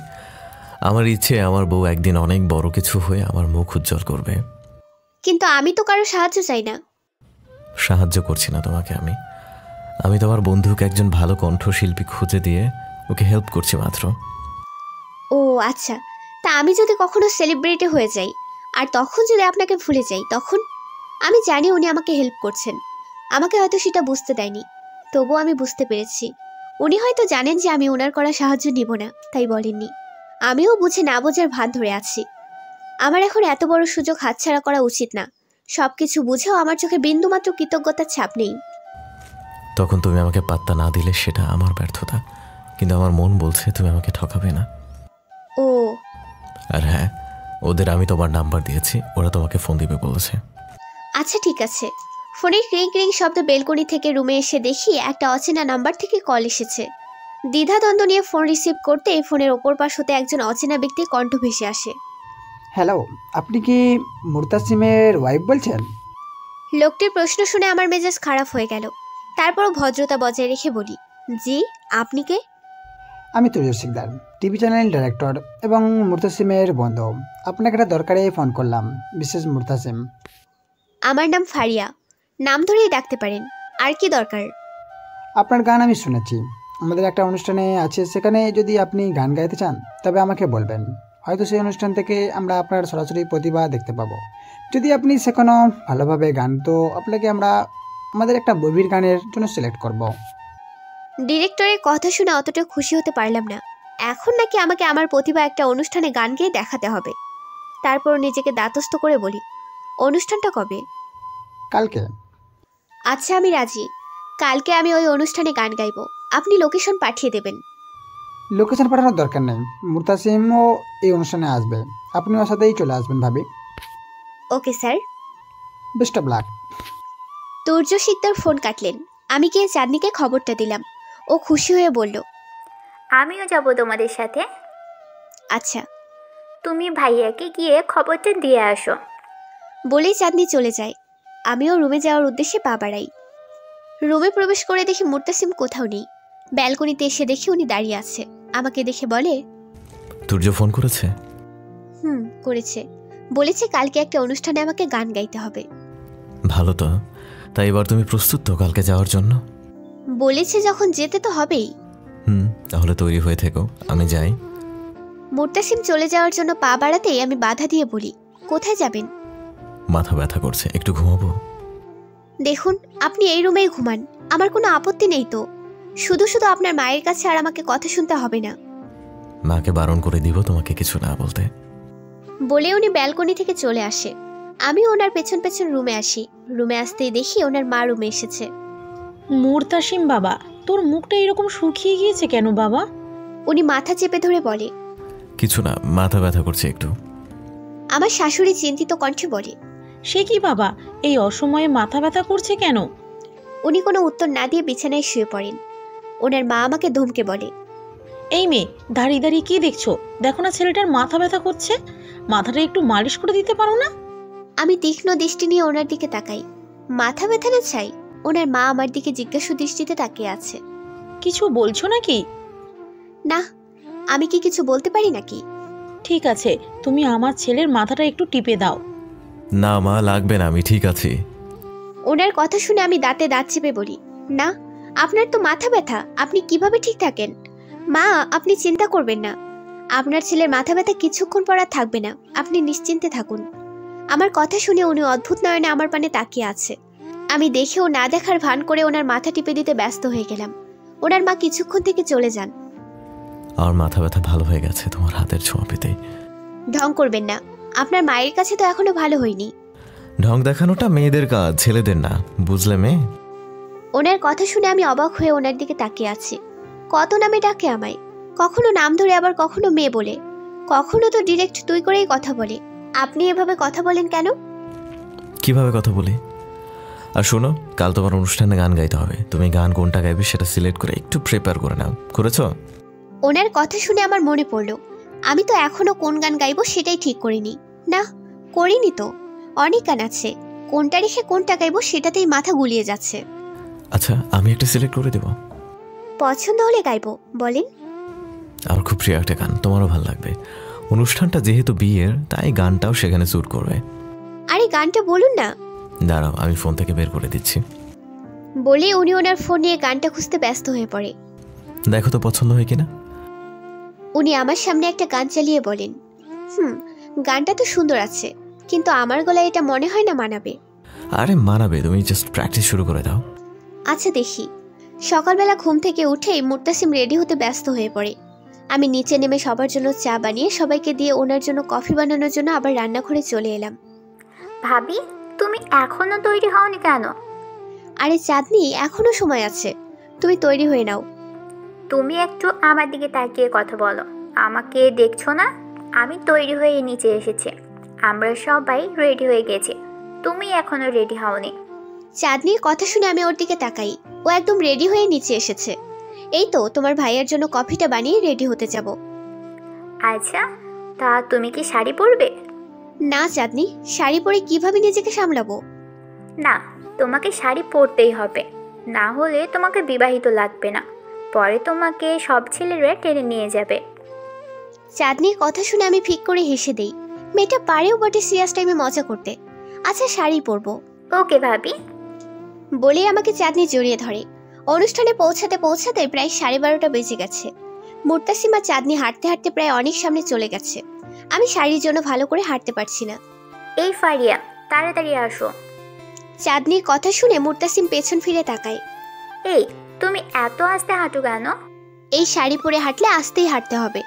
আমার ইচ্ছে আমার বউ একদিন অনেক বড় কিছু হয়ে আমার মুখ উজ্জ্বল করবে। কিন্তু আমি তো কারো সাহায্য চাই না। সাহায্য করছি না তোমাকে, আমি তোমার বন্ধুকে একজন ভালো কণ্ঠশিল্পী খুঁজে দিয়ে ওকে হেল্প করছি মাত্র। ও আচ্ছা, তা আমি যদি কখনো সেলিব্রিটি হয়ে যাই আর তখন যদি আপনাকে ভুলে যাই, তখন? আমি জানি উনি আমাকে হেল্প করছেন, আমাকে হয়তো সেটা বুঝতে দেয়নি, তবুও আমি বুঝতে পেরেছি উনি হয়তো জানেন যে আমি ওনার করা সাহায্য নিব না, তাই বলেননি। আমিও বুঝে না বোঝার ভান ধরে আছি। আমার এখন এত বড় সুযোগ হাতছাড়া করা উচিত না। সব কিছু বুঝেও আমার চোখে বিন্দুমাত্র কৃতজ্ঞতার ছাপ নেই। তখন তুমি আমাকে পাত্তা না দিলে সেটা আমার ব্যর্থতা, কিন্তু আমার মন বলছে তুমি আমাকে ঠকাবে না। ও আর হ্যাঁ, ওদের আমি তোমার নাম্বার দিয়েছি, ওরা তোমাকে ফোন দিবে বলেছে। আচ্ছা ঠিক আছে। ফোনের ক্রিং ক্রিং শব্দ বেলকনি থেকে রুমে এসে দেখি একটা অচেনা নাম্বার থেকে কল এসেছে। দ্বিধাদ্বন্দ্ব নিয়ে ফোন রিসিভ করতে ফোনের ওপর পাশ হতে একজন অচেনা ব্যক্তির কণ্ঠ ভেসে আসে। হ্যালো, আপনি কি মুরতাসিমের ওয়াইফ বলছেন? লোকটির প্রশ্ন শুনে আমার মেজাজ খারাপ হয়ে গেল। তারপরও ভদ্রতা বজায় রেখে বলি, জি আপনি কে? আমি Turja Sikdar, TV channel director এবং মুরতাসিমের বন্ধু। আপনাকে একটা দরকারে ফোন করলাম, বিশেষ মুরতাসিম। আমার নাম ফারিয়া, নাম ধরেই ডাকতে পারেন। আর কি দরকার? আপনার গান আমি শুনেছি, আমাদের একটা অনুষ্ঠানে আছে, সেখানে যদি আপনি গান গাইতে চান তবে আমাকে বলবেন। হয়তো সেই অনুষ্ঠান থেকে আমরা আপনার সরাসরি প্রতিভা দেখতে পাবো। যদি আপনি সেখানে ভালোভাবে গান, তো আপনাকে আমরা আমাদের একটা মুভির গানের জন্য সিলেক্ট করব। ডিরেক্টরের কথা শুনে অতটা খুশি হতে পারলাম না। এখন নাকি আমাকে আমার প্রতিভা একটা অনুষ্ঠানে গান গেয়ে দেখাতে হবে। তারপর নিজেকে দাঁতস্থ করে বলি, অনুষ্ঠানটা কবে? কালকে। আচ্ছা আমি রাজি। কালকে আমি ওই অনুষ্ঠানে গান গাইব, আপনি লোকেশন পাঠিয়ে দেবেন। লোকেশন পাঠানোর দরকার নেই, মুরতাসিমও এই অনুষ্ঠানে আসবে, আপনি ওর সাথেই চলে আসবেন ভাবি। Okay sir. Best of luck. Turya Sikdar phone কাটলেন। আমি গিয়ে চাঁদনিকে খবরটা দিলাম। ও খুশি হয়ে বলল, আমিও যাব তোমাদের সাথে। আচ্ছা। তুমি ভাইয়াকে গিয়ে খবরটা দিয়ে আসো। বলেই চাঁদনি চলে যায়। আমিও রুমে যাওয়ার উদ্দেশ্যে পা বাড়াই। রুমে প্রবেশ করে দেখি মুরতাসিম কোথাও নেই। ব্যালকনিতে এসে দেখি উনি দাঁড়িয়ে আছে। আমাকে দেখে বলে, তুর্য ফোন করেছে? করেছে। বলেছে কালকে একটা অনুষ্ঠানে আমাকে গান গাইতে হবে। ভালো তো, তাই এবার তুমি প্রস্তুত তো কালকে যাওয়ার জন্য? বলেছে যখন যেতে তো হবেই। তাহলে তৈরি হয়ে থেকো, আমি যাই। মুরতাসিম চলে যাওয়ার জন্য পা বাড়াতেই আমি বাধা দিয়ে বলি, কোথায় যাবেন? মাথা ব্যথা করছে, একটু ঘুমাবো। দেখুন আপনি এই রুমেই ঘুমান, আমার কোনো আপত্তি নেই তো। শুধু শুধু আপনার মায়ের কাছে আর আমাকে কথা শুনতে হবে না। মাকে বারণ করে দিব তোমাকে কিছু না বলতে। বলে উনি ব্যালকনি থেকে চলে আসে। আমি ওনার পেছন পেছন রুমে আসি। রুমে আসতেই দেখি ওনার মা রুমে এসেছে। মুরতাসিম বাবা, তোর মুখটা এরকম শুকিয়ে গিয়েছে কেন বাবা? উনি মাথা চেপে ধরে বলে, কিছু না, মাথা ব্যথা করছে একটু। আমার শাশুড়ি চিন্তিত কণ্ঠে বলে, সে কি বাবা, এই অসময়ে মাথা ব্যথা করছে কেন? উনি কোনো উত্তর না দিয়ে বিছানায় শুয়ে পড়েন। ওনার মা আমাকে ধমকে বলে, এই মেয়ে, দাঁড়িয়ে দাঁড়িয়ে কি দেখছো? দেখো না ছেলেটার মাথা ব্যথা করছে, মাথাটা একটু মালিশ করে দিতে পারো না? আমি তীক্ষ্ণ দৃষ্টি নিয়ে ওনার দিকে তাকাই। মাথা ব্যথা না চাই? ওনার মা আমার দিকে জিজ্ঞাসু দৃষ্টিতে তাকিয়ে আছে। কিছু বলছো নাকি? না, আমি কি কিছু বলতে পারি নাকি? ঠিক আছে, তুমি আমার ছেলের মাথাটা একটু টিপে দাও। না মা, লাগবে না, আমি ঠিক আছি। ওনার কথা শুনে আমি দাঁতে দাঁত চেপে বলি, না, আপনার তো মাথা ব্যথা, আপনি কিভাবে ঠিক থাকেন? মা, আপনি চিন্তা করবেন না, আপনার ছেলের মাথা ব্যথা কিছুক্ষণ পর আর থাকবে না, আপনি নিশ্চিন্তে থাকুন। আমার কথা শুনে উনি অদ্ভুত নয়নে আমার পানে তাকিয়ে আছে। আমি দেখেও না দেখার ভান করে ওনার মাথা টিপে দিতে ব্যস্ত হয়ে গেলাম। ওনার মা কিছুক্ষণ থেকে চলে যান। আমার মাথা ব্যথা ভালো হয়ে গেছে তোমার হাতের ছোঁয়া পেতে। ঢং করবেন না, আপনার মায়ের কাছে তো এখনো ভালো হয়নি। ঢং দেখানোটা মেয়েদের কাজ, ছেলেদের না, বুঝলে মেয়ে? ওনার কথা শুনে আমি অবাক হয়ে ওনার দিকে তাকিয়ে আছি। কত নামে ডাকে আমায়, কখনো নাম ধরে আবার কখনো মেয়ে বলে। কখনো তো ডিরেক্ট তুই করেই কথা বলে, আপনি এভাবে কথা বলেন কেন? কিভাবে কথা বলি? আর শোনো, কাল তোমার অনুষ্ঠানে গান গাইতে হবে। তুমি গান কোনটা গাইবে সেটা সিলেক্ট করে একটু প্রিপেয়ার করে নাও। করেছো? ওনার কথা শুনে আমার মনে পড়লো, আমি তো এখনো কোন গান গাইবো সেটাই ঠিক করিনি। না, করিনি তো। অনেক গান আছে, কোনটা রেখে কোনটা গাইবো সেটাতেই মাথা গুলিয়ে যাচ্ছে। আচ্ছা, আমি একটা সিলেক্ট করে দেবো। পছন্দ হলে গাইবো, বলেন। আমার খুব প্রিয় একটা গান, তোমারও ভালো লাগবে। অনুষ্ঠানটা যেহেতু বিয়ের, তাই গানটাও সেখানে স্যুট করবে। আরে গানটা বলুন না। দাঁড়াও, আমি ফোন থেকে বের করে দিচ্ছি। বলে উনি ওনার ফোন নিয়ে গানটা খুঁজতে ব্যস্ত হয়ে পড়ে। দেখো তো পছন্দ হয় কিনা। উনি আমার সামনে একটা গান চালিয়ে বলেন, গানটা তো সুন্দর আছে, কিন্তু আমার গলায় এটা মনে হয় না মানাবে। আরে মানাবে, তুমি জাস্ট প্র্যাকটিস শুরু করে দাও। আচ্ছা দেখি। সকালবেলা ঘুম থেকে উঠেই মুর্তাসিম রেডি হতে ব্যস্ত হয়ে পড়ে। আমি নিচে নেমে সবার জন্য চা বানিয়ে সবাইকে দিয়ে ওনার জন্য কফি বানানোর জন্য আবার রান্নাঘরে চলে এলাম। ভাবি, তুমি এখনো তৈরি হওনি কেন? আরে চাঁদনি, এখনো সময় আছে, তুমি তৈরি হয়ে নাও। তুমি একটু আমার দিকে তাকিয়ে কথা বলো। আমাকে দেখছো না? আমি তৈরি হয়ে নিচে এসেছি। আমরা সবাই রেডি হয়ে গেছি, তুমি এখনো রেডি হওনি। চাঁদনির কথা শুনে আমি ওর দিকে তাকাই। ও একদম রেডি হয়ে নিচে এসেছে। এই তো তোমার ভাইয়ের জন্য কফিটা বানিয়ে রেডি হতে যাব। আচ্ছা, তা তুমি কি শাড়ি পরবে? না চাঁদনি, শাড়ি পরে কিভাবে নিজেকে সামলাবো? না, তোমাকে শাড়ি পরতেই হবে, না হলে তোমাকে বিবাহিত লাগবে না। পরে তোমাকে সব ছেলেরা টেনে নিয়ে যাবে। চাঁদনির কথা শুনে আমি ফিক করে হেসে দেই। মেয়েটা পারেও বটে সিরিয়াস টাইমে মজা করতে। আচ্ছা, শাড়ি পরবো। ওকে ভাবি। বলে আমাকে চাঁদনি জড়িয়ে ধরে। অনুষ্ঠানে পৌঁছাতে পৌঁছাতে প্রায় 12:30 বেজে গেছে। মুর্তাসিম আর চাঁদনি হাঁটতে হাঁটতে প্রায় অনেক সামনে চলে গেছে। আমি শাড়ির জন্য ভালো করে হাঁটতে পারছি না। এই ফারিয়া, তাড়াতাড়ি আসো। চাঁদনির কথা শুনে মুর্তাসিম পেছন ফিরে তাকায়। এই, তুমি এত আস্তে হাঁটো কেন? এই শাড়ি পরে হাঁটলে আস্তেই হাঁটতে হবে।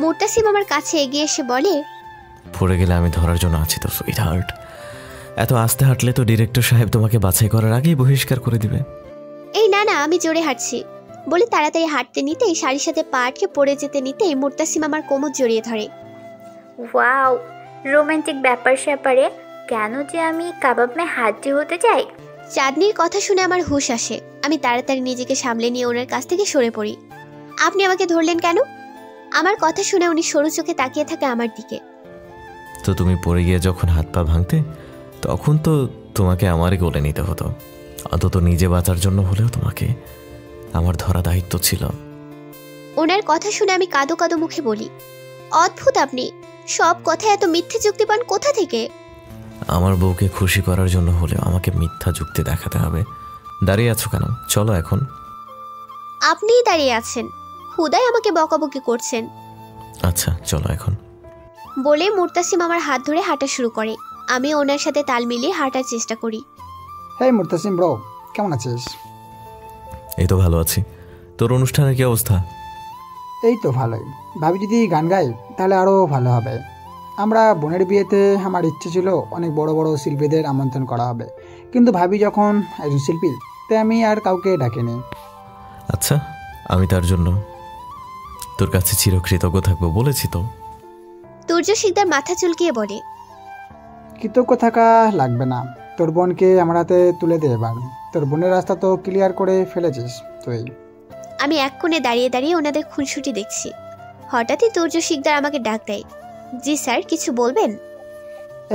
মুর্তাসিম আমার কাছে এগিয়ে এসে বলে, পড়ে গেলে আমি ধরার জন্য আছি তো সুইট হার্ট। এত আস্তে হাঁটলে তো ডিরেক্টর সাহেব তোমাকে বাছাই করার আগেই বহিষ্কার করে দিবে। এই না না, আমি জোরে হাঁটছি। বলে তাড়াতাড়ি হাঁটতে নিতেই শাড়ির সাথে পা আটকে পড়ে যেতে নিতেই মুর্তাসিম আমার কোমর জড়িয়ে ধরে। ওয়াও, রোমান্টিক ব্যাপার স্যাপারে কেন যে আমি কাবাব মে হাড্ডি হতে চাই। চাঁদনির কথা শুনে আমার হুঁশ আসে। আমি তাড়াতাড়ি নিজেকে সামলে নিয়ে ওনার কাছ থেকে সরে পড়ি। আপনি আমাকে ধরলেন কেন? আমার কথা শুনে উনি সরু চোখে তাকিয়ে থাকে আমার দিকে। তো তুমি পড়ে গিয়ে যখন হাত পা ভাঙতে, তখন তো তোমাকে আমারই কোলে নিতে হতো। অন্তত নিজে বাঁচার জন্য হলেও তোমাকে আমার ধরা দায়িত্ব ছিল। ওনার কথা শুনে আমি কাঁদো কাঁদো মুখে বলি, অদ্ভুত আপনি, সব কথা এত মিথ্যে যুক্তি পান কোথা থেকে? আমার বউকে খুশি করার জন্য হলেও আমাকে মিথ্যা যুক্তি দেখাতে হবে। দাঁড়িয়ে আছো কেন? চলো এখন। আপনিই দাঁড়িয়ে আছেন, হুদাই আমাকে বকাবকি করছেন। আচ্ছা চলো এখন। বলে মুর্তাসিম আমার হাত ধরে হাঁটা শুরু করে। আমি ওনার সাথে তাল মিলিয়ে হাঁটার চেষ্টা করি। হ্যাঁ মুর্তাসিম ব্রো, কেমন আছিস? এই তো ভালো আছি। তোর অনুষ্ঠানের কি অবস্থা? এই তো ভালোই। ভাবি যদি গান গাই তাহলে আরও ভালো হবে। আমরা বোনের বিয়েতে আমার ইচ্ছে ছিল অনেক বড় বড় শিল্পীদের আমন্ত্রণ করা হবে, কিন্তু ভাবি যখন একজন শিল্পী, তাই আমি আর কাউকে ডাকিনি। আচ্ছা, আমি তার জন্য তোর কাছে চিরকৃতজ্ঞ থাকবো, বলেছি তো। তুর্য শিকদার মাথা চুলকিয়ে বলে, কৃতজ্ঞ থাকা লাগবে না, তোর বোনকে আমার হাতে তুলে দে এবার। তোর বোনের রাস্তা তো ক্লিয়ার করে ফেলেছিস তুই। আমি এক কোণে দাঁড়িয়ে দাঁড়িয়ে ওনাদের খুনসুটি দেখছি। হঠাৎই তুর্য শিকদার আমাকে ডাক দেয়। জি স্যার, কিছু বলবেন?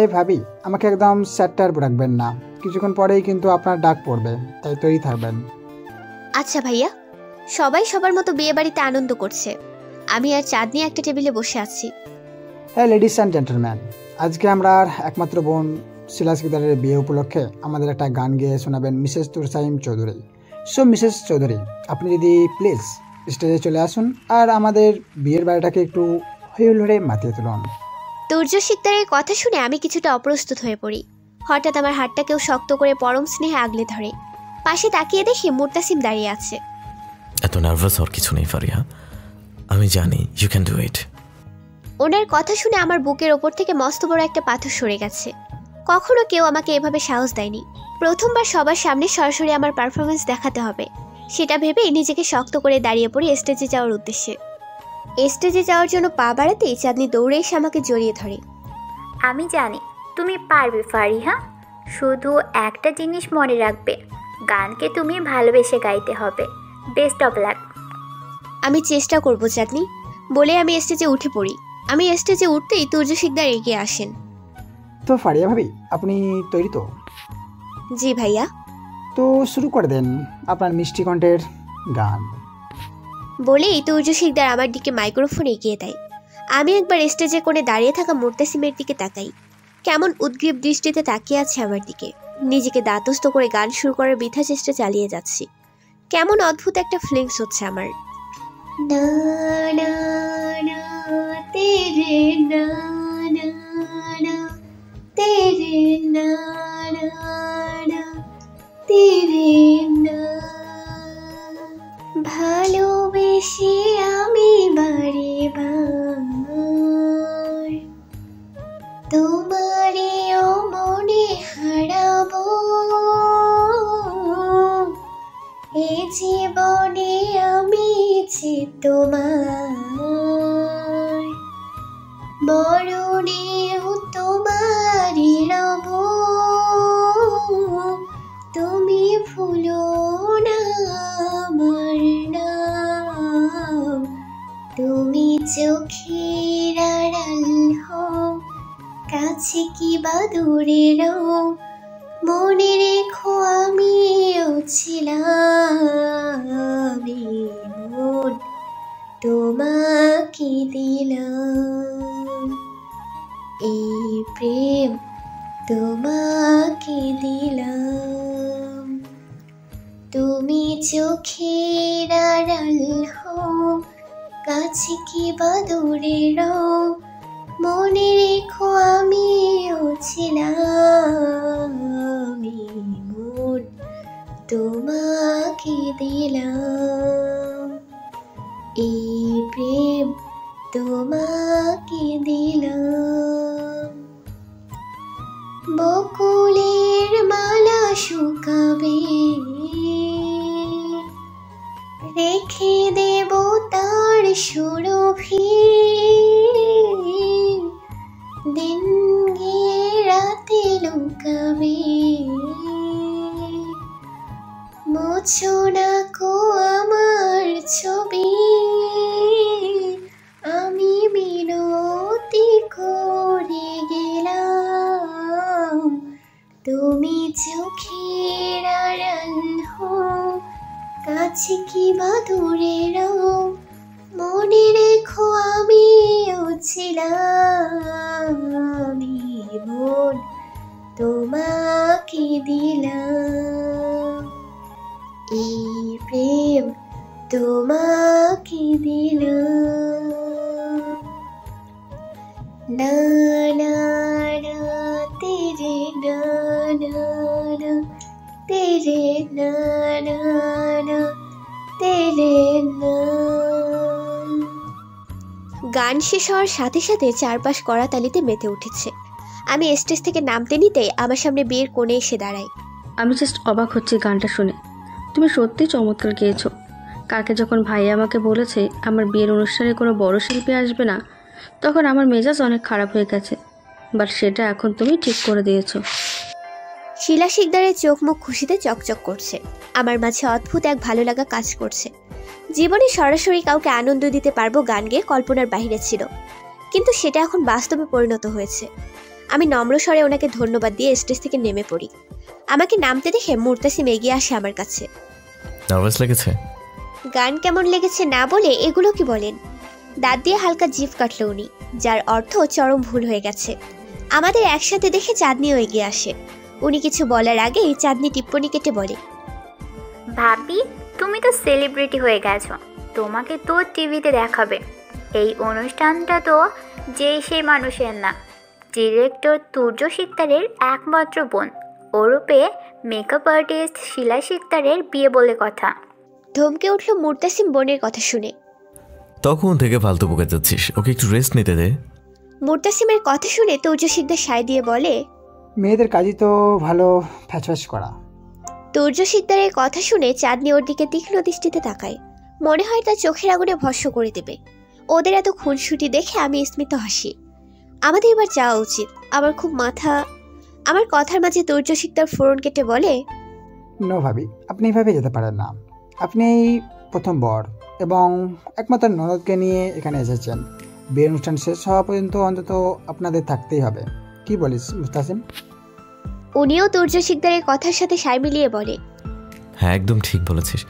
এই ভাবি, আমাকে একদম স্যারটার রাখবেন না, কিছুক্ষণ পরেই কিন্তু আপনার ডাক পড়বে, তাই তৈরি থাকবেন। আচ্ছা ভাইয়া। সবাই সবার মতো বিয়ে বাড়িতে আনন্দ করছে, আমি আর চাঁদনি একটা টেবিলে বসে আছি। হ্যাঁ লেডিস অ্যান্ড জেন্টলম্যান, আজকে আমরা একমাত্র বোন শিলা শিকদারের বিয়ে উপলক্ষে আমাদের একটা গান গেয়ে শোনাবেন Mrs Tursaim Chowdhury. So Mrs Chowdhury, আপনি যদি প্লিজ স্টেজে চলে আসুন আর আমাদের বিয়ের বাড়িটাকে একটু হইহুল্লোড়ে মাতিয়ে তুলুন। তুর্য শিকদারের কথা শুনে আমি কিছুটা অপ্রস্তুত হয়ে পড়ি। হঠাৎ আমার হাতটা কেউ শক্ত করে পরম স্নেহে আগলে ধরে। পাশে তাকিয়ে দেখি মুর্তাসিম দাঁড়িয়ে আছে। এত নার্ভাস হওয়ার কিছু নেই ফারিয়া, আমি জানি ইউ ক্যান ডু ইট। ওনার কথা শুনে আমার বুকের ওপর থেকে মস্ত বড় একটা পাথর সরে গেছে। কখনো কেউ আমাকে এভাবে সাহস দেয়নি। প্রথমবার সবার সামনে সরাসরি আমার পারফরমেন্স দেখাতে হবে, সেটা ভেবেই নিজেকে শক্ত করে দাঁড়িয়ে পড়ি স্টেজে যাওয়ার উদ্দেশ্যে। স্টেজে যাওয়ার জন্য পা বাড়াতেই চাঁদনি দৌড়ে এসে আমাকে জড়িয়ে ধরে। আমি জানি তুমি পারবে ফারিহা, শুধু একটা জিনিস মনে রাখবে, গানকে তুমি ভালোবেসে গাইতে হবে। Best of lakh. আমি চেষ্টা করব চাঁদনি, বলে আমি স্টেজে উঠে পড়ি। আমি স্টেজে উঠতেই তুর্য শিকদার এগিয়ে আসেন। তো ফারিয়া ভাবি, আপনি তৈরি তো? জি ভাইয়া। তো শুরু করে দেন আপনার মিষ্টি কণ্ঠের গান। বলেই তুর্য শিকদার আমার দিকে মাইক্রোফোন এগিয়ে দেয়। আমি একবার স্টেজে কোণে দাঁড়িয়ে থাকা মুর্তাসিমের দিকে তাকাই। কেমন উদ্গ্রীব দৃষ্টিতে তাকিয়ে আছে আমার দিকে। নিজেকে দাঁতস্থ করে গান শুরু করার বৃথা চেষ্টা চালিয়ে যাচ্ছি। কেমন অদ্ভুত একটা ফিলিংস হচ্ছে আমার। না না না তেরে না না না তেরে না না না তেরে না, ভালোবেসে আমি বারে বার তোমারেও মনে হারাবো, এ জীবনে আমি যে তোমার, মরণেও তোমারই রব, তুমি ভুলো না আমার নাম, তুমি চোখের আড়াল হও, কাছে কি বা দূরে রও, মনে রেখো আমিও ছিলাম, মন তোমাকে দিলাম, এই প্রেম তোমাকে দিলাম, তুমি চোখের আড়াল হও, কাছে কি বা দূরে রও, মনে রেখো আমিও ছিলাম, মন তোমাকে দিলাম, এই প্রেম তোমাকে দিলাম। বকুলের মালা শুকাবে, রেখে দেব তার সুরভি, দিন গিয়ে রাতে লুকাবে, মোছো না কো আমার ছবি, আমি মিনতি করে গেলাম, তুমি চোখের আড়াল হও, কাছে কি বা দূরে রও, মনে রেখো আমিও ছিলাম, মন তোমাকে দিলাম, এই প্রেম তোমাকে দিলাম। না না না তেরে না না না তেরে না না না তেরে না। গান শেষ হওয়ার সাথে সাথে চারপাশ কড়াতালিতে মেতে উঠেছে। আমি স্টেজ থেকে নামতে নিতেই আমার সামনে বিয়ের কোণে এসে দাঁড়াই। আমি জাস্ট অবাক হচ্ছি গানটা শুনে। তুমি সত্যি চমৎকার গেয়েছো। কালকে যখন ভাইয়া আমাকে বলেছে আমার বিয়ের অনুষ্ঠানে কোনো বড় শিল্পী আসবে না, তখন আমার মেজাজ অনেক খারাপ হয়ে গেছে, বাট সেটা এখন তুমি ঠিক করে দিয়েছো। শিলা শিকদারের চোখ মুখ খুশিতে চকচক করছে। আমার মাঝে অদ্ভুত এক ভালো লাগা কাজ করছে। জীবনে সরাসরি কাউকে আনন্দ দিতে পারবো গান গেয়ে কল্পনার বাহিরে ছিল, কিন্তু সেটা এখন বাস্তবে পরিণত হয়েছে। আমি নম্র স্বরে ওনাকে ধন্যবাদ দিয়ে স্টেজ থেকে নেমে পড়ি। আমাকে নামতে দেখে মুর্তাসিম এগিয়ে আসে আমার কাছে। নার্ভাস লেগেছে? গান কেমন লেগেছে না বলে এগুলো কি বলেন? দাঁত দিয়ে হালকা জিভ কাটল উনি, যার অর্থ চরম ভুল হয়ে গেছে। আমাদের একসাথে দেখে চাঁদনিও এগিয়ে আসে। উনি কিছু বলার আগেই চাঁদনি টিপ্পনি কেটে বলে, ভাবি তুমি তো সেলিব্রিটি হয়ে গেছো, তোমাকে তো টিভিতে দেখাবে। এই অনুষ্ঠানটা তো সেই মানুষের না, ডিরেক্টর তুর্য শিকদারের একমাত্র বোন ওরূপে মেকআপ আর্টিস্ট শিলা শিকদারের বিয়ে বলে কথা। ধমকে উঠল মুর্তাসিম বোনের কথা শুনে। তখন থেকে ফালতু বকে যাচ্ছিস, ওকে একটু রেস্ট নিতে দে। মুর্তাসিমের কথা শুনে তুর্য শিকদার সায় দিয়ে বলে, মেয়েদের কাজই তো ভালো ফ্যাচ করা। তুর্য শিকদারের কথা শুনে চাঁদনি ওর দিকে তীক্ষ্ণ দৃষ্টিতে তাকায়। মনে হয় তার চোখের আগুনে ভস্ম করে দেবে। ওদের এত খুনসুটি দেখে আমি স্মিত হাসি। আমাদের এবার যাওয়া উচিত। আমার কথার মাঝে দুর্যশিক তার ফোরন কেটে বলে, নো ভাবি, আপনি এভাবে যেতে পারেন না। আপনি এই প্রথম বর এবং একমাত্র ননদকে নিয়ে এখানে এসেছেন। বিয়ের অনুষ্ঠান শেষ হওয়া পর্যন্ত অন্তত আপনাদের থাকতেই হবে। কি বলিস মুস্তাসিম? উনিও দুর্যশিকদারের কথার সাথে সায় মিলিয়ে বলে, হ্যাঁ একদম ঠিক বলেছিস।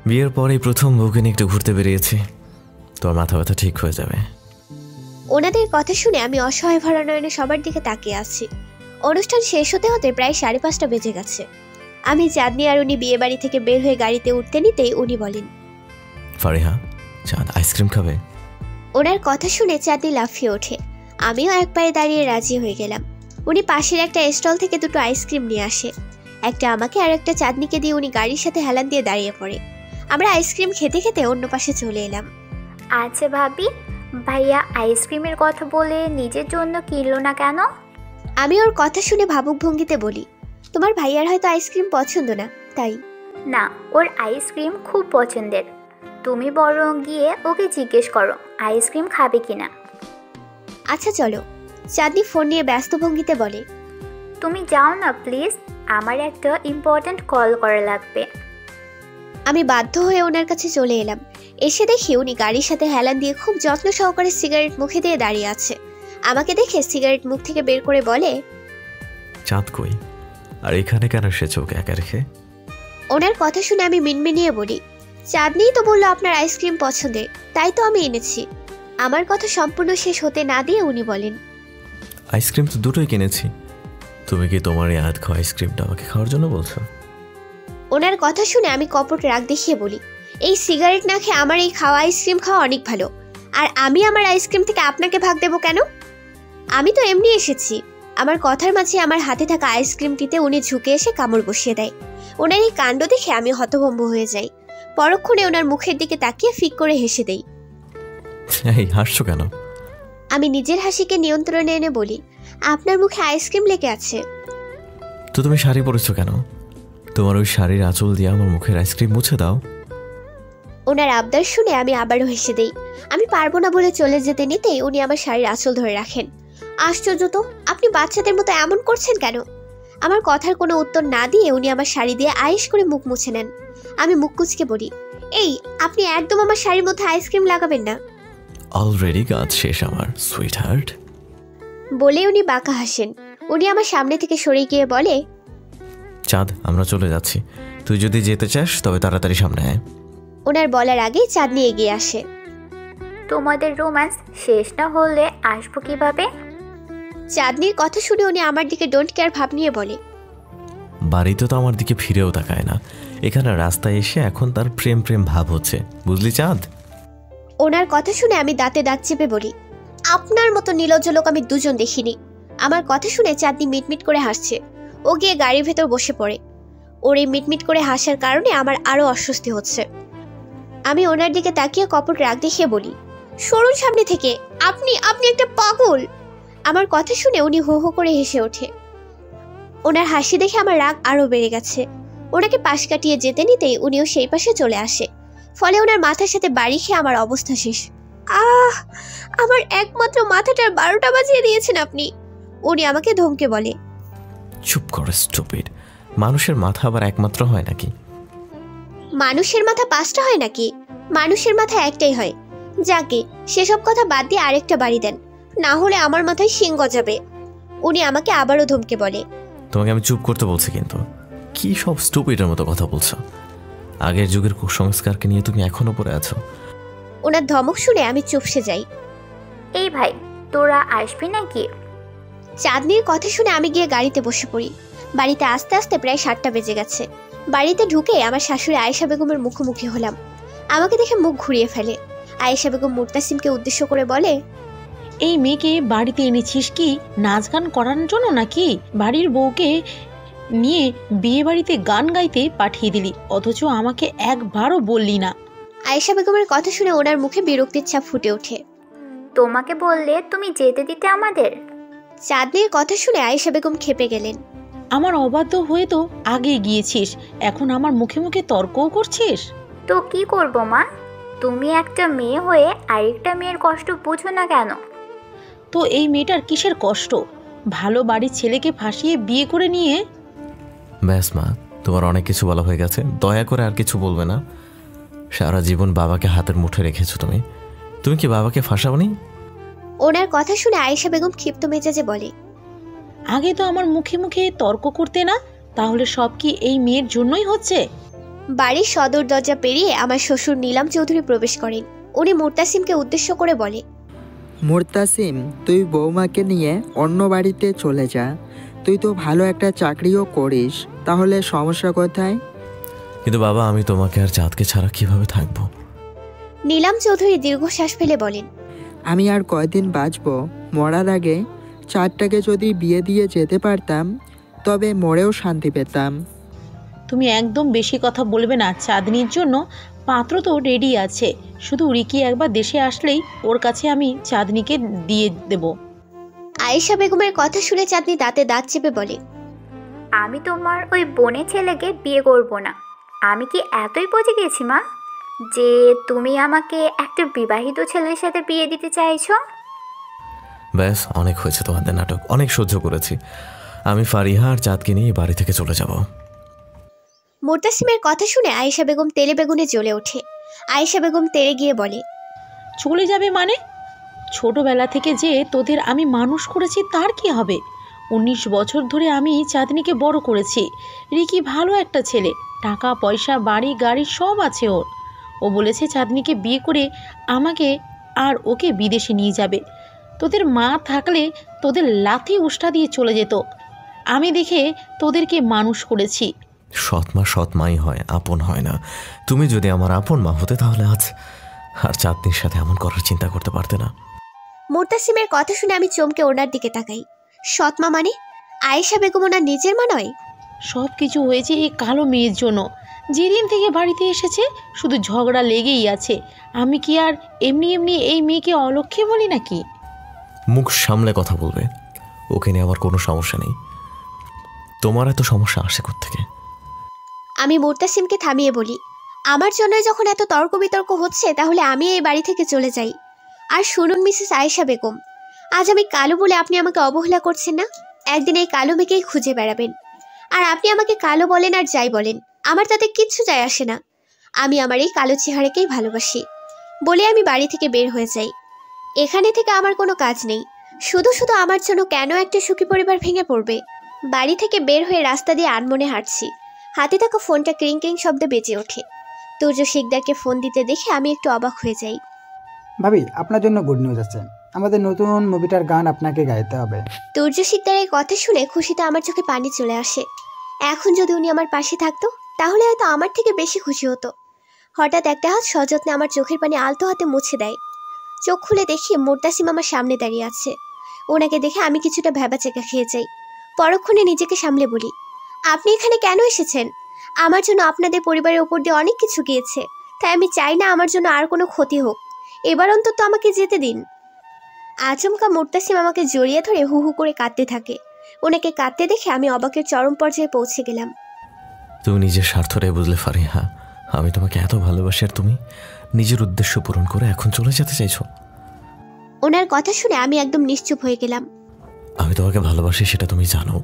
বিয়ের পরেই প্রথম বউকে নিয়ে একটু ঘুরতে বেরিয়েছি। তোর মাথা ব্যথা ঠিক হয়ে যাবে। ওনাদের কথা শুনে আমি অসহায় ভরা নয়নে সবার দিকে তাকিয়ে আছি। অনুষ্ঠান শেষ হতে হতে প্রায় 5:30 বেজে গেছে। আমি চাঁদনি আর উনি বিয়ে বাড়ি থেকে বের হয়ে গাড়িতে উঠতে নিতেই উনি বলেন, ফারিহা, চাঁদ আইসক্রিম খাবে? ওনার কথা শুনে চাঁদনি লাফিয়ে ওঠে। আমিও এক পায়ে দাঁড়িয়ে রাজি হয়ে গেলাম। উনি পাশের একটা স্টল থেকে 2টো আইসক্রিম নিয়ে আসে। একটা আমাকে আর একটা চাঁদনিকে দিয়ে উনি গাড়ির সাথে হেলান দিয়ে দাঁড়িয়ে পড়ে। আমরা আইসক্রিম খেতে খেতে অন্য পাশে চলে এলাম। আচ্ছা ভাবি, ভাইয়া আইসক্রিমের কথা বলে নিজের জন্য কিনলো না কেন? আমি ওর কথা শুনে ভাবুক ভঙ্গিতে বলি, তোমার ভাইয়ার হয়তো আইসক্রিম পছন্দ না, তাই। না, ওর আইসক্রিম খুব পছন্দের। তুমি বরং গিয়ে ওকে জিজ্ঞেস করো আইসক্রিম খাবে কিনা। আচ্ছা চলো। চাঁদনি ফোন নিয়ে ব্যস্ত ভঙ্গিতে বলে, তুমি যাও না প্লিজ, আমার একটা ইম্পর্ট্যান্ট কল করা লাগবে। আমি বাধ্য হয়ে ওনার কাছে চলে এলাম। এসে দেখি উনি গাড়ির সাথে হেলান দিয়ে খুব যত্ন সহকারে সিগারেট মুখে দিয়ে দাঁড়িয়ে আছে। আমাকে দেখে সিগারেট মুখ থেকে বের করে বলে, চাঁদ কই? আর এখানে কেন এসেছো ওকে একা রেখে? ওনার কথা শুনে আমি মিনমিনিয়ে বলি, চাঁদনিই তো বললো আপনার আইসক্রিম পছন্দের, তাই তো আমি এনেছি। আমার কথা সম্পূর্ণ শেষ হতে না দিয়ে উনি বলেন, আইসক্রিম তো দুটোই কিনেছি। তুমি কি তোমার এই আধ খাওয়া আইসক্রিমটা আমাকে খাওয়ার জন্য বলছো? ওনার কথা শুনে আমি কপট রাগ দেখিয়ে বলি, এই সিগারেট না খেয়ে আমার এই খাওয়া আইসক্রিম খাওয়া অনেক ভালো। আর আমি আমার আইসক্রিম থেকে আপনাকে ভাগ দেবো কেন? আমি তো এমনি এসেছি। আমার কথার মাঝে আমার হাতে থাকা আইসক্রিমটিতে উনি ঝুঁকে এসে কামড় বসিয়ে দেয়। ওনার এই কাণ্ড দেখে আমি হতভম্ব হয়ে যাই। পরক্ষণে ওনার মুখের দিকে তাকিয়ে ফিক করে হেসে দেই। এই হাসছো কেন? আমি নিজের হাসিকে নিয়ন্ত্রণে এনে বলি, আপনার মুখে আইসক্রিম লেগে আছে। তো তুমি শাড়ি পরেছো কেন? তোমার ওই শাড়ির আঁচল দিয়ে আমার মুখের আইসক্রিম মুছে দাও। ওনার আবদার শুনে আমি আবারও হেসে দেই। আমি পারবো না বলে চলে যেতে নিতেই উনি আমার শাড়ির আঁচল ধরে রাখেন। আশ্চর্য তো, আপনি বাচ্চাদের মতো এমন করছেন কেন? আমার কথার কোনো উত্তর না দিয়ে উনি আমার শাড়ি দিয়ে আয়েশ করে মুখ মুছে নেন। আমি মুখ কুচকে বলি, এই আপনি একদম আমার শাড়ির মধ্যে আইসক্রিম লাগাবেন না। অলরেডি কাজ শেষ আমার সুইট হার্ট। বলে উনি বাঁকা হাসেন। উনি আমার সামনে থেকে সরে গিয়ে বলে, চাঁদ আমরা চলে যাচ্ছি, তুই যদি যেতে চাস তবে তাড়াতাড়ি সামনে আয়। ওনার বলার আগেই চাঁদনি এগিয়ে আসে। তোমাদের রোম্যান্স শেষ না হলে আসবো কিভাবে? চাঁদনির কথা শুনে উনি আমার দিকে ডোন্ট কেয়ার ভাব নিয়ে বলে, বাড়িতে তো আমার দিকে ফিরেও তাকায় না, এখানে রাস্তায় এসে এখন তার প্রেম প্রেম ভাব হচ্ছে, বুঝলি চাঁদ? ওনার কথা শুনে আমি দাঁতে দাঁত চেপে বলি, আপনার মতো নির্লজ্জ লোক আমি দুজন দেখিনি। আমার কথা শুনে চাঁদনি মিটমিট করে হাসছে। ও গিয়ে গাড়ির ভেতর বসে পড়ে। ওর এই মিটমিট করে হাসার কারণে আমার আরো অস্বস্তি হচ্ছে। আমি ওনার দিকে তাকিয়ে কপট রাগ দেখিয়ে বলি, সরুন সামনে থেকে, আপনি একটা পাগল। আমার কথা শুনে উনি হো হো করে হেসে ওঠে। ওনার হাসি দেখে আমার রাগ আরো বেড়ে গেছে। ওনাকে পাশ কাটিয়ে যেতে নিতেই উনিও সেই পাশে চলে আসে। ফলে ওনার মাথার সাথে বাড়ি খেয়ে আমার অবস্থা শেষ। আমার একমাত্র মাথাটার 12টা বাজিয়ে দিয়েছেন আপনি, উনি আমাকে ধমকে বলে। চুপ করে স্টুপিড, মানুষের মাথা আবার একমাত্র হয় নাকি? মানুষের মাথা 5টা হয় নাকি? মানুষের মাথা একটাই হয়। যাকে সেসব কথা বাদ দিয়ে আরেকটা বাড়ি দেন, না হলে আমার মাথায় শিং গজাবে। উনি আমাকে আবারও ধমকে বলে। তোমাকে আমি চুপ করতে বলছি, কিন্তু কি সব স্টুপিডের মতো কথা বলছো? আগের যুগের কুসংস্কারকে নিয়ে তুমি এখনো পড়ে আছো। ওনার ধমক শুনে আমি চুপসে যাই। এই ভাই, তোরা আসবি নাকি? চাঁদনির কথা শুনে আমি গিয়ে গাড়িতে বসে পড়ি। বাড়িতে আস্তে আস্তে প্রায় 7টা বেজে গেছে। বাড়িতে ঢুকে আমার শাশুড়ি আয়েশা বেগমের মুখোমুখি হলাম। আমাকে দেখে মুখ ঘুরিয়ে ফেলে। আয়েশা বেগম মুর্তাসিমকে উদ্দেশ্য করে বলে, এই মেয়েকে বাড়িতে এনেছিস কি নাচ গান করানোর জন্য নাকি? বাড়ির বউকে নিয়ে বিয়ে বাড়িতে গান গাইতে পাঠিয়ে দিলি, অথচ আমাকে একবারও বললি না। আয়েশা বেগমের কথা শুনে ওনার মুখে বিরক্তির ছাপ ফুটে ওঠে। তোমাকে বললে তুমি যেতে দিতে আমাদের? চাঁদনির কথা শুনে আয়েশা বেগম খেপে গেলেন। আমার অবাধ্য হয়ে তো আগে গিয়েছিস, এখন আমার মুখে মুখে তর্কও করছিস। তো কি করবো মা, তুমি একটা মেয়ে হয়ে আরেকটা মেয়ের কষ্ট বোঝো না কেন? তো এই মেয়েটার কিসের কষ্ট? ভালো বাড়ির ছেলেকে ফাঁসিয়ে বিয়ে করে নিয়ে। ব্যাস মা, তোমার অনেক কিছু বলা হয়ে গেছে, দয়া করে আর কিছু বলবে না। সারা জীবন বাবাকে হাতের মুঠে রেখেছো তুমি। তুমি কি বাবাকে ফাঁসাওনি? ওনার কথা শুনে আয়েশা বেগম ক্ষিপ্ত মেজাজে বলে, আগে তো আমার মুখে মুখে তর্ক করতে না, তাহলে সব কি এই মেয়ের জন্যই হচ্ছে? বাড়ির সদর দরজা পেরিয়ে আমার শ্বশুর নীলাম চৌধুরী প্রবেশ করেন। উনি মুর্তাসিমকে উদ্দেশ্য করে বলে, মুর্তাসিম, তুই বৌমাকে নিয়ে অন্য বাড়িতে চলে যা। তুই তো ভালো একটা চাকরিও করিস, তাহলে সমস্যা কোথায়? কিন্তু বাবা, আমি তোমাকে আর চাঁদকে ছাড়া কিভাবে থাকবো? নীলাম চৌধুরী দীর্ঘশ্বাস ফেলে বলেন, আমি আর কয়দিন বাঁচব? মরার আগে চাঁদটাকে যদি বিয়ে দিয়ে যেতে পারতাম, তবে মরেও শান্তি পেতাম। তুমি একদম বেশি কথা বলবে না। চাঁদনির জন্য পাত্র তো রেডি আছে, শুধু রিকি একবার দেশে আসলেই ওর কাছে আমি চাঁদনিকে দিয়ে দেব। আয়েশা বেগমের কথা শুনে চাঁদনি দাঁতে দাঁত চেপে বলে, আমি তোমার ওই বোনের ছেলেকে বিয়ে করব না। আমি কি এতই পচে গেছি মা, যে তুমি আমাকে একটা বিবাহিত ছেলের সাথে বিয়ে দিতে চাইছো? ব্যাস, অনেক হয়েছে তোমাদের নাটক, অনেক সহ্য করেছি। আমি ফারিহা আর চাঁদকে নিয়ে বাড়ি থেকে চলে যাব। মুর্তাসিমের কথা শুনে আয়েশা বেগম তেলে বেগুনে জ্বলে ওঠে। আয়েশা বেগম তেড়ে গিয়ে বলে, চলে যাবে মানে? ছোটবেলা থেকে যে তোদের আমি মানুষ করেছি তার কি হবে? 19 বছর ধরে আমি চাঁদনিকে বড় করেছি। রিকি ভালো একটা ছেলে, টাকা পয়সা বাড়ি গাড়ি সব আছে ওর। ও বলেছে চাঁদনিকে বিয়ে করে আমাকে আর ওকে বিদেশে নিয়ে যাবে। তোদের মা থাকলে তোদের লাথি উষ্টা দিয়ে চলে যেত। আমি দেখে তোদেরকে মানুষ করেছি। সৎ মা সৎ মাই হয়, আপন হয় না। তুমি যদি আমার আপন মা হতে, তাহলে আজ আর চাঁদনির সাথে এমন করার চিন্তা করতে পারতে না। মুর্তাসিমের কথা শুনে আমি চমকে ওনার দিকে তাকাই। সৎমা মানে আয়েশা বেগম ওনার নিজের মা নয়? সব কিছু হয়েছে এই কালো মেয়ের জন্য। যেদিন থেকে বাড়িতে এসেছে শুধু ঝগড়া লেগেই আছে। আমি কি আর এমনি এমনি এই মেয়েকে অলক্ষ্যে বলি নাকি? মুখ সামলে কথা বলবে। ওকে নিয়ে আমার কোনো সমস্যা নেই। তোমার এত সমস্যা আসে কোত্থেকে? আমি মুর্তাসিমকে থামিয়ে বলি, আমার জন্য যখন এত তর্ক বিতর্ক হচ্ছে, তাহলে আমি এই বাড়ি থেকে চলে যাই। আর শুনুন মিসেস আয়েশা বেগম, আজ আমি কালো বলে আপনি আমাকে অবহেলা করছেন না। একদিন এই কালো মেয়েকেই খুঁজে বেড়াবেন। আর আপনি আমাকে কালো বলেন আর যাই বলেন, আমার তাতে কিচ্ছু যায় আসে না। আমি আমার এই কালো চেহারাকেই ভালোবাসি বলে আমি বাড়ি থেকে বের হয়ে যাই। এখানে থেকে আমার কোনো কাজ নেই। শুধু শুধু আমার জন্য কেন একটা সুখী পরিবার ভেঙে পড়বে? বাড়ি থেকে বের হয়ে রাস্তা দিয়ে আনমনে হাঁটছি। হাতে থাকা ফোনটা ক্রিং ক্রিং শব্দে বেজে ওঠে। তুর্য শিকদারকে ফোন দিতে দেখে আমি একটু অবাক হয়ে যাই। ভাবি, আপনার জন্য গুড নিউজ আছে। আমাদের নতুন মুভিটার গান আপনাকে গাইতে হবে। তুর্য শিকদারের কথা শুনে খুশিতে আমার চোখে পানি চলে আসে। এখন যদি উনি আমার পাশে থাকতো, তাহলে হয়তো আমার থেকে বেশি খুশি হতো। হঠাৎ একটা হাত সযত্নে আমার চোখের পানি আলতো হাতে মুছে দেয়। চোখ খুলে দেখি মুর্তাসিম আমার সামনে দাঁড়িয়ে আছে। ওনাকে দেখে আমি কিছুটা ভ্যাবাচেকা খেয়ে যাই। পরক্ষণে নিজেকে সামলে বলি, আপনি এখানে কেন এসেছেন? আমার জন্য আপনাদের পরিবারের ওপর দিয়ে অনেক কিছু গিয়েছে, তাই আমি চাই না আমার জন্য আর কোনো ক্ষতি হোক। এবার অন্তত আমাকে যেতে দিন। আচমকা মুর্তাসিম আমাকে জড়িয়ে ধরে হু হু করে কাঁদতে থাকে। ওনাকে কাঁদতে দেখে আমি অবাকের চরম পর্যায়ে পৌঁছে গেলাম। তুমি নিজের স্বার্থটাই বুঝলে ফারিহা। আমি তোমাকে এত ভালোবাসি, আর তুমি নিজের উদ্দেশ্য পূরণ করে এখন চলে যেতে চাইছো। ওনার কথা শুনে আমি একদম নিশ্চুপ হয়ে গেলাম। আমি তোমাকে ভালোবাসি, সেটা তুমি জানো।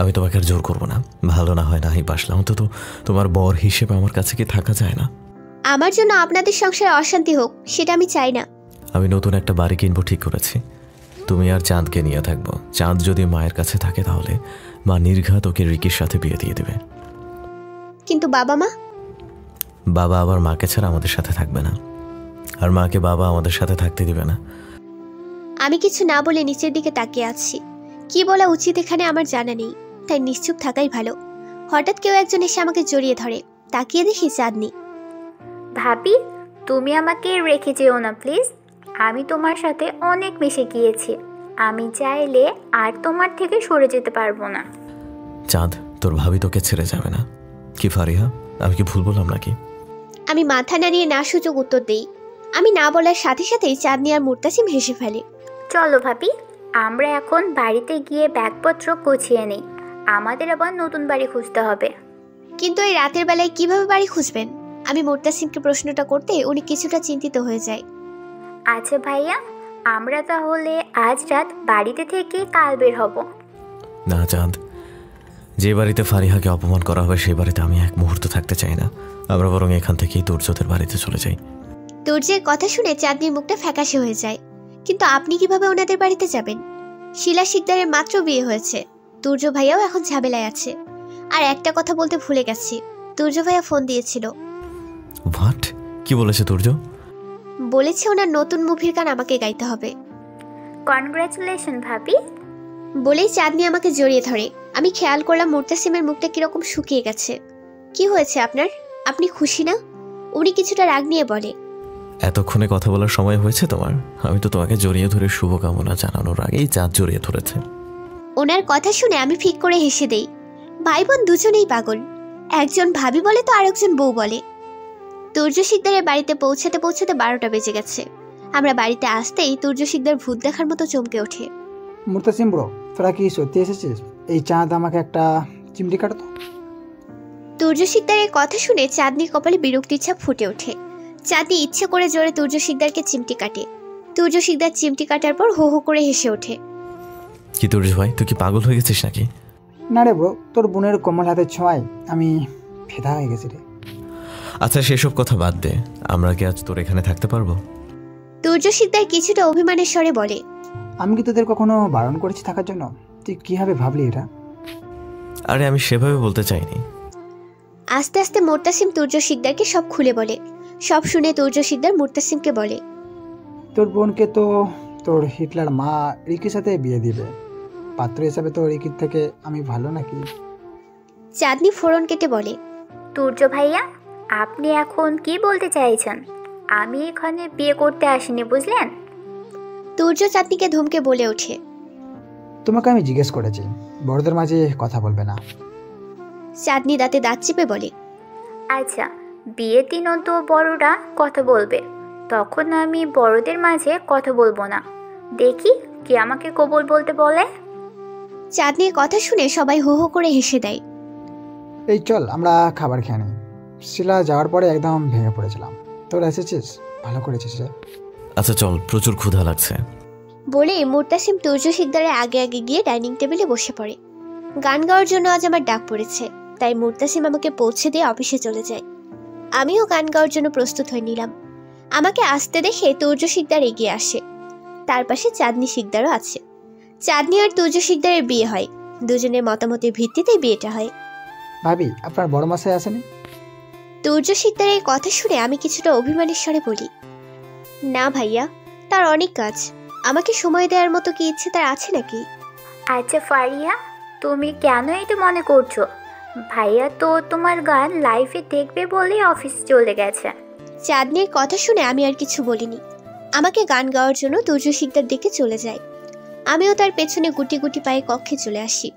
আমি তোমাকে আর জোর করবো না। ভালো না হয় নাই বাসলাম, অন্তত তোমার বর হিসেবে আমার কাছে কি থাকা যায় না? আমার জন্য আপনাদের সংসারে অশান্তি হোক, সেটা আমি চাই না। আমি নতুন একটা বাড়ি কিনবো ঠিক করেছি। তুমি আর চাঁদকে নিয়ে থাকবো। চাঁদ যদি মায়ের কাছে থাকে, তাহলে মা নির্ঘাত ওকে রিকির সাথে বিয়ে দিয়ে দেবে। কিন্তু বাবা মা? বাবা আবার মাকে ছাড়া আমাদের সাথে থাকবে না, আর মাকে বাবা আমাদের সাথে থাকতে দিবে না। আমি কিছু না বলে নিচের দিকে তাকিয়ে আছি। কি বলা উচিত এখানে আমার জানা নেই, তাই নিশ্চুপ থাকাই ভালো। হঠাৎ কেউ একজন এসে আমাকে জড়িয়ে ধরে। তাকিয়ে দেখি চাঁদনি। ভাবি, তুমি আমাকে রেখে যেও না প্লিজ। আমি তোমার সাথে অনেক মিশে গিয়েছি। আমি চাইলে আর তোমার থেকে সরে যেতে পারবো না। চাঁদ, তোর ভাবি তোকে ছেড়ে যাবে না। কি ফারিহা, আমি কি ভুল বললাম নাকি? আমি মাথা নাড়িয়ে না সুযোগ উত্তর দেই। আমি না বলার সাথে সাথেই চাঁদনি আর মুর্তাসিম হেসে ফেলে। চলো ভাবি, আমরা এখন বাড়িতে গিয়ে ব্যাগপত্র গুছিয়ে নিই। আমাদের আবার নতুন বাড়ি খুঁজতে হবে। কিন্তু এই রাতের বেলায় কিভাবে বাড়ি খুঁজবেন? আমি মুর্তাসিমকে প্রশ্নটা করতে উনি কিছুটা চিন্তিত হয়ে যায়। আচ্ছা ভাইয়া, আমরা তাহলে আজ রাত বাড়িতে থেকে কাল বের হব। না চাঁদ, যে বাড়িতে ফারিহাকে অপমান করা হবে সেই বাড়িতে আমি এক মুহূর্ত থাকতে চাই না। আমরা বরং এখান থেকেই তুর্যদের বাড়িতে চলে যাই। তুর্যের কথা শুনে চাঁদনির মুখটা ফ্যাকাশে হয়ে যায়। কিন্তু আপনি কিভাবে ওনাদের বাড়িতে যাবেন? শিলা শিকদারের মাত্র বিয়ে হয়েছে, তুর্য ভাইয়াও এখন ঝামেলায় আছে। আর একটা কথা বলতে ভুলে গেছি, তুর্য ভাইয়া ফোন দিয়েছিল। হোয়াট? কি বলেছে তুর্য? বলেছে ওনার নতুন মুভির গান আমাকে গাইতে হবে। কনগ্রাচুলেশন ভাবি। বলেই চাঁদনি আমাকে জড়িয়ে ধরে। আমি খেয়াল করলাম মুর্তাসিমের মুখটা কিরকম শুকিয়ে গেছে। কি হয়েছে আপনার? আপনি খুশি না? উনি কিছুটা রাগ নিয়ে বলে। এতক্ষণে কথা বলার সময় হয়েছে তোমার? আমি তো তোমাকে জড়িয়ে ধরে শুভকামনা জানানোর আগেই চাঁদ জড়িয়ে ধরেছে। ওনার কথা শুনে আমি ফিক করে হেসে দেই। ভাই বোন দুজনেই পাগল, একজন ভাবি বলে তো আরেকজন বউ বলে। তুর্য শিকদারের বাড়িতে পৌঁছাতে পৌঁছাতে 12টা বেজে গেছে। আমরা বাড়িতে আসতেই তুর্য শিকদার ভূত দেখার মতো চমকে ওঠে। মুর্তাসিম ব্রো, তোরা কি সত্যি এসেছিস? এই চাঁদ আমাকে একটা চিমটি কাটতো। তুর্য শিকদারের কথা শুনে চাঁদনির কপালে বিরক্তির ছাপ ফুটে ওঠে। চাঁদনি ইচ্ছে করে জোরে তুর্য শিকদারকে চিমটি কাটে। তুর্য শিকদার চিমটি কাটার পর হো হো করে হেসে ওঠে। কি তুর্য ভাই, তুই কি পাগল হয়ে গেছিস নাকি? না রে ব্রো, তোর বোনের কোমল হাতের ছোঁয়ায় আমি ফেদা হয়ে গেছি রে। আচ্ছা সেসব কথা বাদ দে, আমরা কি আজ তোর এখানে থাকতে পারবো? তুর্য শিকদার কিছুটা অভিমানের স্বরে বলে। আমি কি তোদের কখনো বারণ করেছি থাকার জন্য? তুই কিভাবে ভাবলি এটা? আরে আমি সেভাবে বলতে চাইনি। আস্তে আস্তে মুর্তাসিম তুর্য শিকদারকে সব খুলে বলে। সব শুনে তুর্য শিকদার মুর্তাসিমকে বলে, তোর বোনকে তো তোর হিটলার মা রিকির সাথে বিয়ে দিবে। পাত্র হিসাবে তো রিকির থেকে আমি ভালো নাকি? চাঁদনি ফোড়ন কেটে বলে, তুর্য ভাইয়া, আপনি এখন কি বলতে চাইছেন? আমি এখানে বিয়ে করতে আসিনি, বুঝলেন? তুর্য চাঁদনিকে ধমকে বলে ওঠে, তোমাকে আমি জিজ্ঞেস করেছি, বড়দের মাঝে কথা বলবে না। চাঁদনি দাঁতে দাঁত চেপে বলে, আচ্ছা, বিয়ের দিনও তো বড়রা কথা বলবে, তখন আমি বড়দের মাঝে কথা বলবো না। দেখি কে আমাকে কবুল বলতে বলে। চাঁদনির কথা শুনে সবাই হো হো করে হেসে দেয়। এই চল আমরা খাবার খেয়ে নিই। শিলা যাওয়ার পরে একদম ভেঙে পড়েছিলাম। তোরা এসেছিস, ভালো করেছিস রে। আচ্ছা চল, প্রচুর ক্ষুধা লাগছে। বলে মুর্তাসিম তুর্য শিকদারের আগে আগে গিয়ে ডাইনিং টেবিলে বসে পড়ে। গান গাওয়ার জন্য আজ আমার ডাক পড়েছে, তাই মুর্তাসিম আমাকে পৌঁছে দিয়ে অফিসে চলে যায়। আমিও গান গাওয়ার জন্য প্রস্তুত হয়ে নিলাম। আমাকে আসতে দেখে তুর্য শিকদার এগিয়ে আসে। তার পাশে চাঁদনি শিকদারও আছে। চাঁদনি আর তুর্য শিকদারের বিয়ে হয়। দুজনের মতামতের ভিত্তিতে বিয়েটা হয়। ভাবি, আপনার বড় মশাই আসেনি? তুর্য শিকদারের কথা শুনে আমি কিছুটা অভিমানের স্বরে বলি, না ভাইয়া, তার অনেক কাজ। আমাকে সময় দেওয়ার মতো কি ইচ্ছে তার আছে নাকি? আচ্ছা ফারিয়া, তুমি কেন এটা মনে করছো? ভাইয়া তো তোমার গান লাইভে দেখবে বলেই অফিসে চলে গেছে। চাঁদনির কথা শুনে আমি আর কিছু বলিনি। আমাকে গান গাওয়ার জন্য তুর্য শিকদার দিকে চলে যায়। আমিও তার পেছনে গুটি গুটি পায়ে কক্ষে চলে আসি।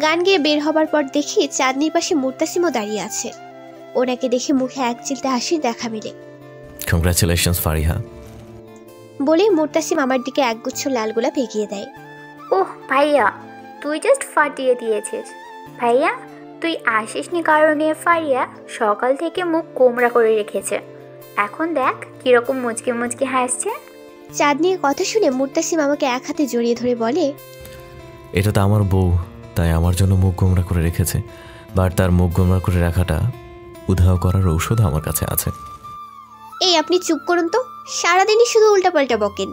গান গেয়ে বের হবার পর দেখি চাঁদনির পাশে মুর্তাসিমও দাঁড়িয়ে আছে। ওনাকে দেখে মুখে এক চিলতে হাসির দেখা মেলে। কংগ্রাচুলেশনস ফারিহা। বলেই মুর্তাসিম আমার দিকে একগুচ্ছ লাল গোলাপ এগিয়ে দেয়। ওহ ভাইয়া, তুই জাস্ট ফাটিয়ে দিয়েছিস। ভাইয়া, তুই আসিসনি কারণে ফারিয়া সকাল থেকে মুখ কোমড়া করে রেখেছে। এখন দেখ কিরকম মুচকে মুচকে হাসছে। চাঁদনির কথা শুনে মুর্তাসিম আমাকে এক হাতে জড়িয়ে ধরে বলে, এটা তো আমার বউ, তাই আমার জন্য মুখ গোমরা করে রেখেছে। বাট তার মুখ গোমরা করে রাখাটা উধাও করার ঔষধ আমার কাছে আছে। এই আপনি চুপ করুন তো, সারাদিনই শুধু উল্টাপাল্টা বকেন।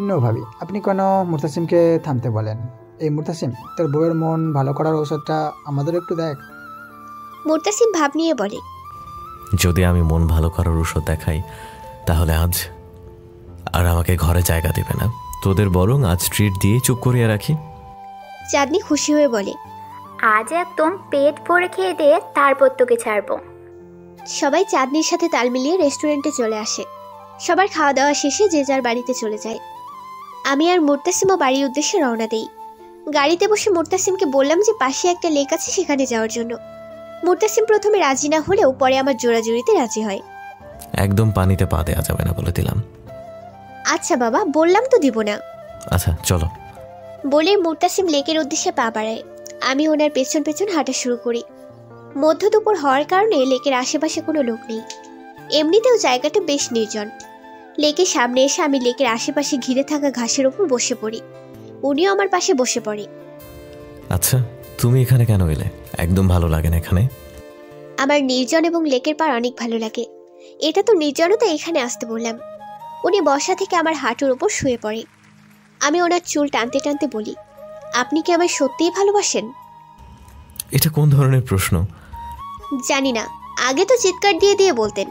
নো ভাবি, আপনি কেন মুর্তাসিমকে থামতে বলেন? এই মুর্তাসিম, তোর বউয়ের মন ভালো করার ঔষধটা আমাদের একটু দেখ। মুর্তাসিম ভাব নিয়ে বলে, যদি আমি মন ভালো করার ঔষধ দেখাই তাহলে আজ আর আমাকে ঘরে জায়গা দেবে না। তোদের বরং আজ ট্রিট দিয়ে চুপ করিয়ে রাখি। চাঁদনি খুশি হয়ে বলে, আজ একদম পেট ভরে খেয়ে দে, তারপর তোকে ছাড়বো। সবাই চাঁদনির সাথে তাল মিলিয়ে রেস্টুরেন্টে চলে আসে। সবার খাওয়া দাওয়া শেষে যে যার বাড়িতে চলে যায়। আমি আর মুর্তাসিমও বাড়ির উদ্দেশ্যে রওনা দেই। গাড়িতে বসে মুর্তাসিমকে বললাম যে পাশে একটা লেক আছে, সেখানে যাওয়ার জন্য। মুর্তাসিম প্রথমে রাজি না হলেও পরে আমার জোড়াজুড়িতে রাজি হয়। একদম পানিতে পা দেওয়া যাবে না বলে দিলাম। আচ্ছা বাবা, বললাম তো দিব না। আচ্ছা চলো। বলে মুর্তাসিম লেকের উদ্দেশ্যে পা বাড়ায়। আমি ওনার পেছন পেছন হাঁটা শুরু করি। মধ্য দুপুর হওয়ার কারণে লেকের আশেপাশে কোনো লোক নেই। এমনিতেও জায়গাটা বেশ নির্জন। লেকের সামনে এসে আমি লেকের আশেপাশে ঘিরে থাকা ঘাসের উপর বসে পড়ি। উনিও আমার পাশে বসে পড়ে। আচ্ছা, তুমি এখানে কেন এলে? একদম ভালো লাগে না এখানে? আমার নির্জন এবং লেকের পাড় অনেক ভালো লাগে। এটা তো নির্জনতা, এখানে আসতে বললাম। উনি বসা থেকে আমার হাঁটুর উপর শুয়ে পড়ে। আমি ওনার চুল টানতে টানতে বলি, আপনি কি আমায় সত্যিই ভালোবাসেন? এটা কোন ধরনের প্রশ্ন? জানি না, আগে তো চিৎকার দিয়ে দিয়ে বলতেন,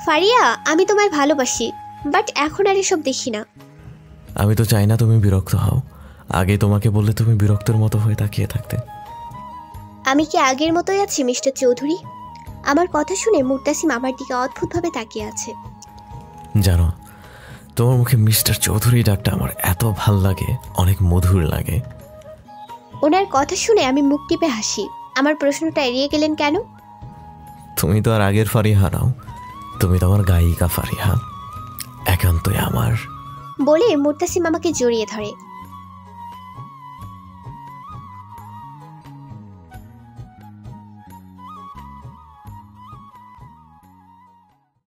ফারিয়া আমি তোমায় ভালোবাসি, বাট এখন আর এসব দেখি না। আমি তো চাই না তুমি বিরক্ত হও। আগে তোমাকে বললে তুমি বিরক্তের মতো হয়ে তাকিয়ে থাকতে। আমি কি আগের মতোই আছি মিস্টার চৌধুরী? আমার কথা শুনে মুর্তাসিম আমার দিকে অদ্ভুতভাবে তাকিয়ে আছে। জানো, তোমার মুখে মিস্টার চৌধুরী ডাকটা আমার এত ভাল লাগে, অনেক মধুর লাগে। ওনার কথা শুনে আমি মুখ টিপে হাসি। আমার প্রশ্নটা এড়িয়ে গেলেন কেন? তুমি তো আর আগের ফারিহা নাও, তুমি তো আমার গায়িকা ফারিহা, একান্তই আমার। বলে মুর্তাসিম আমাকে জড়িয়ে ধরে।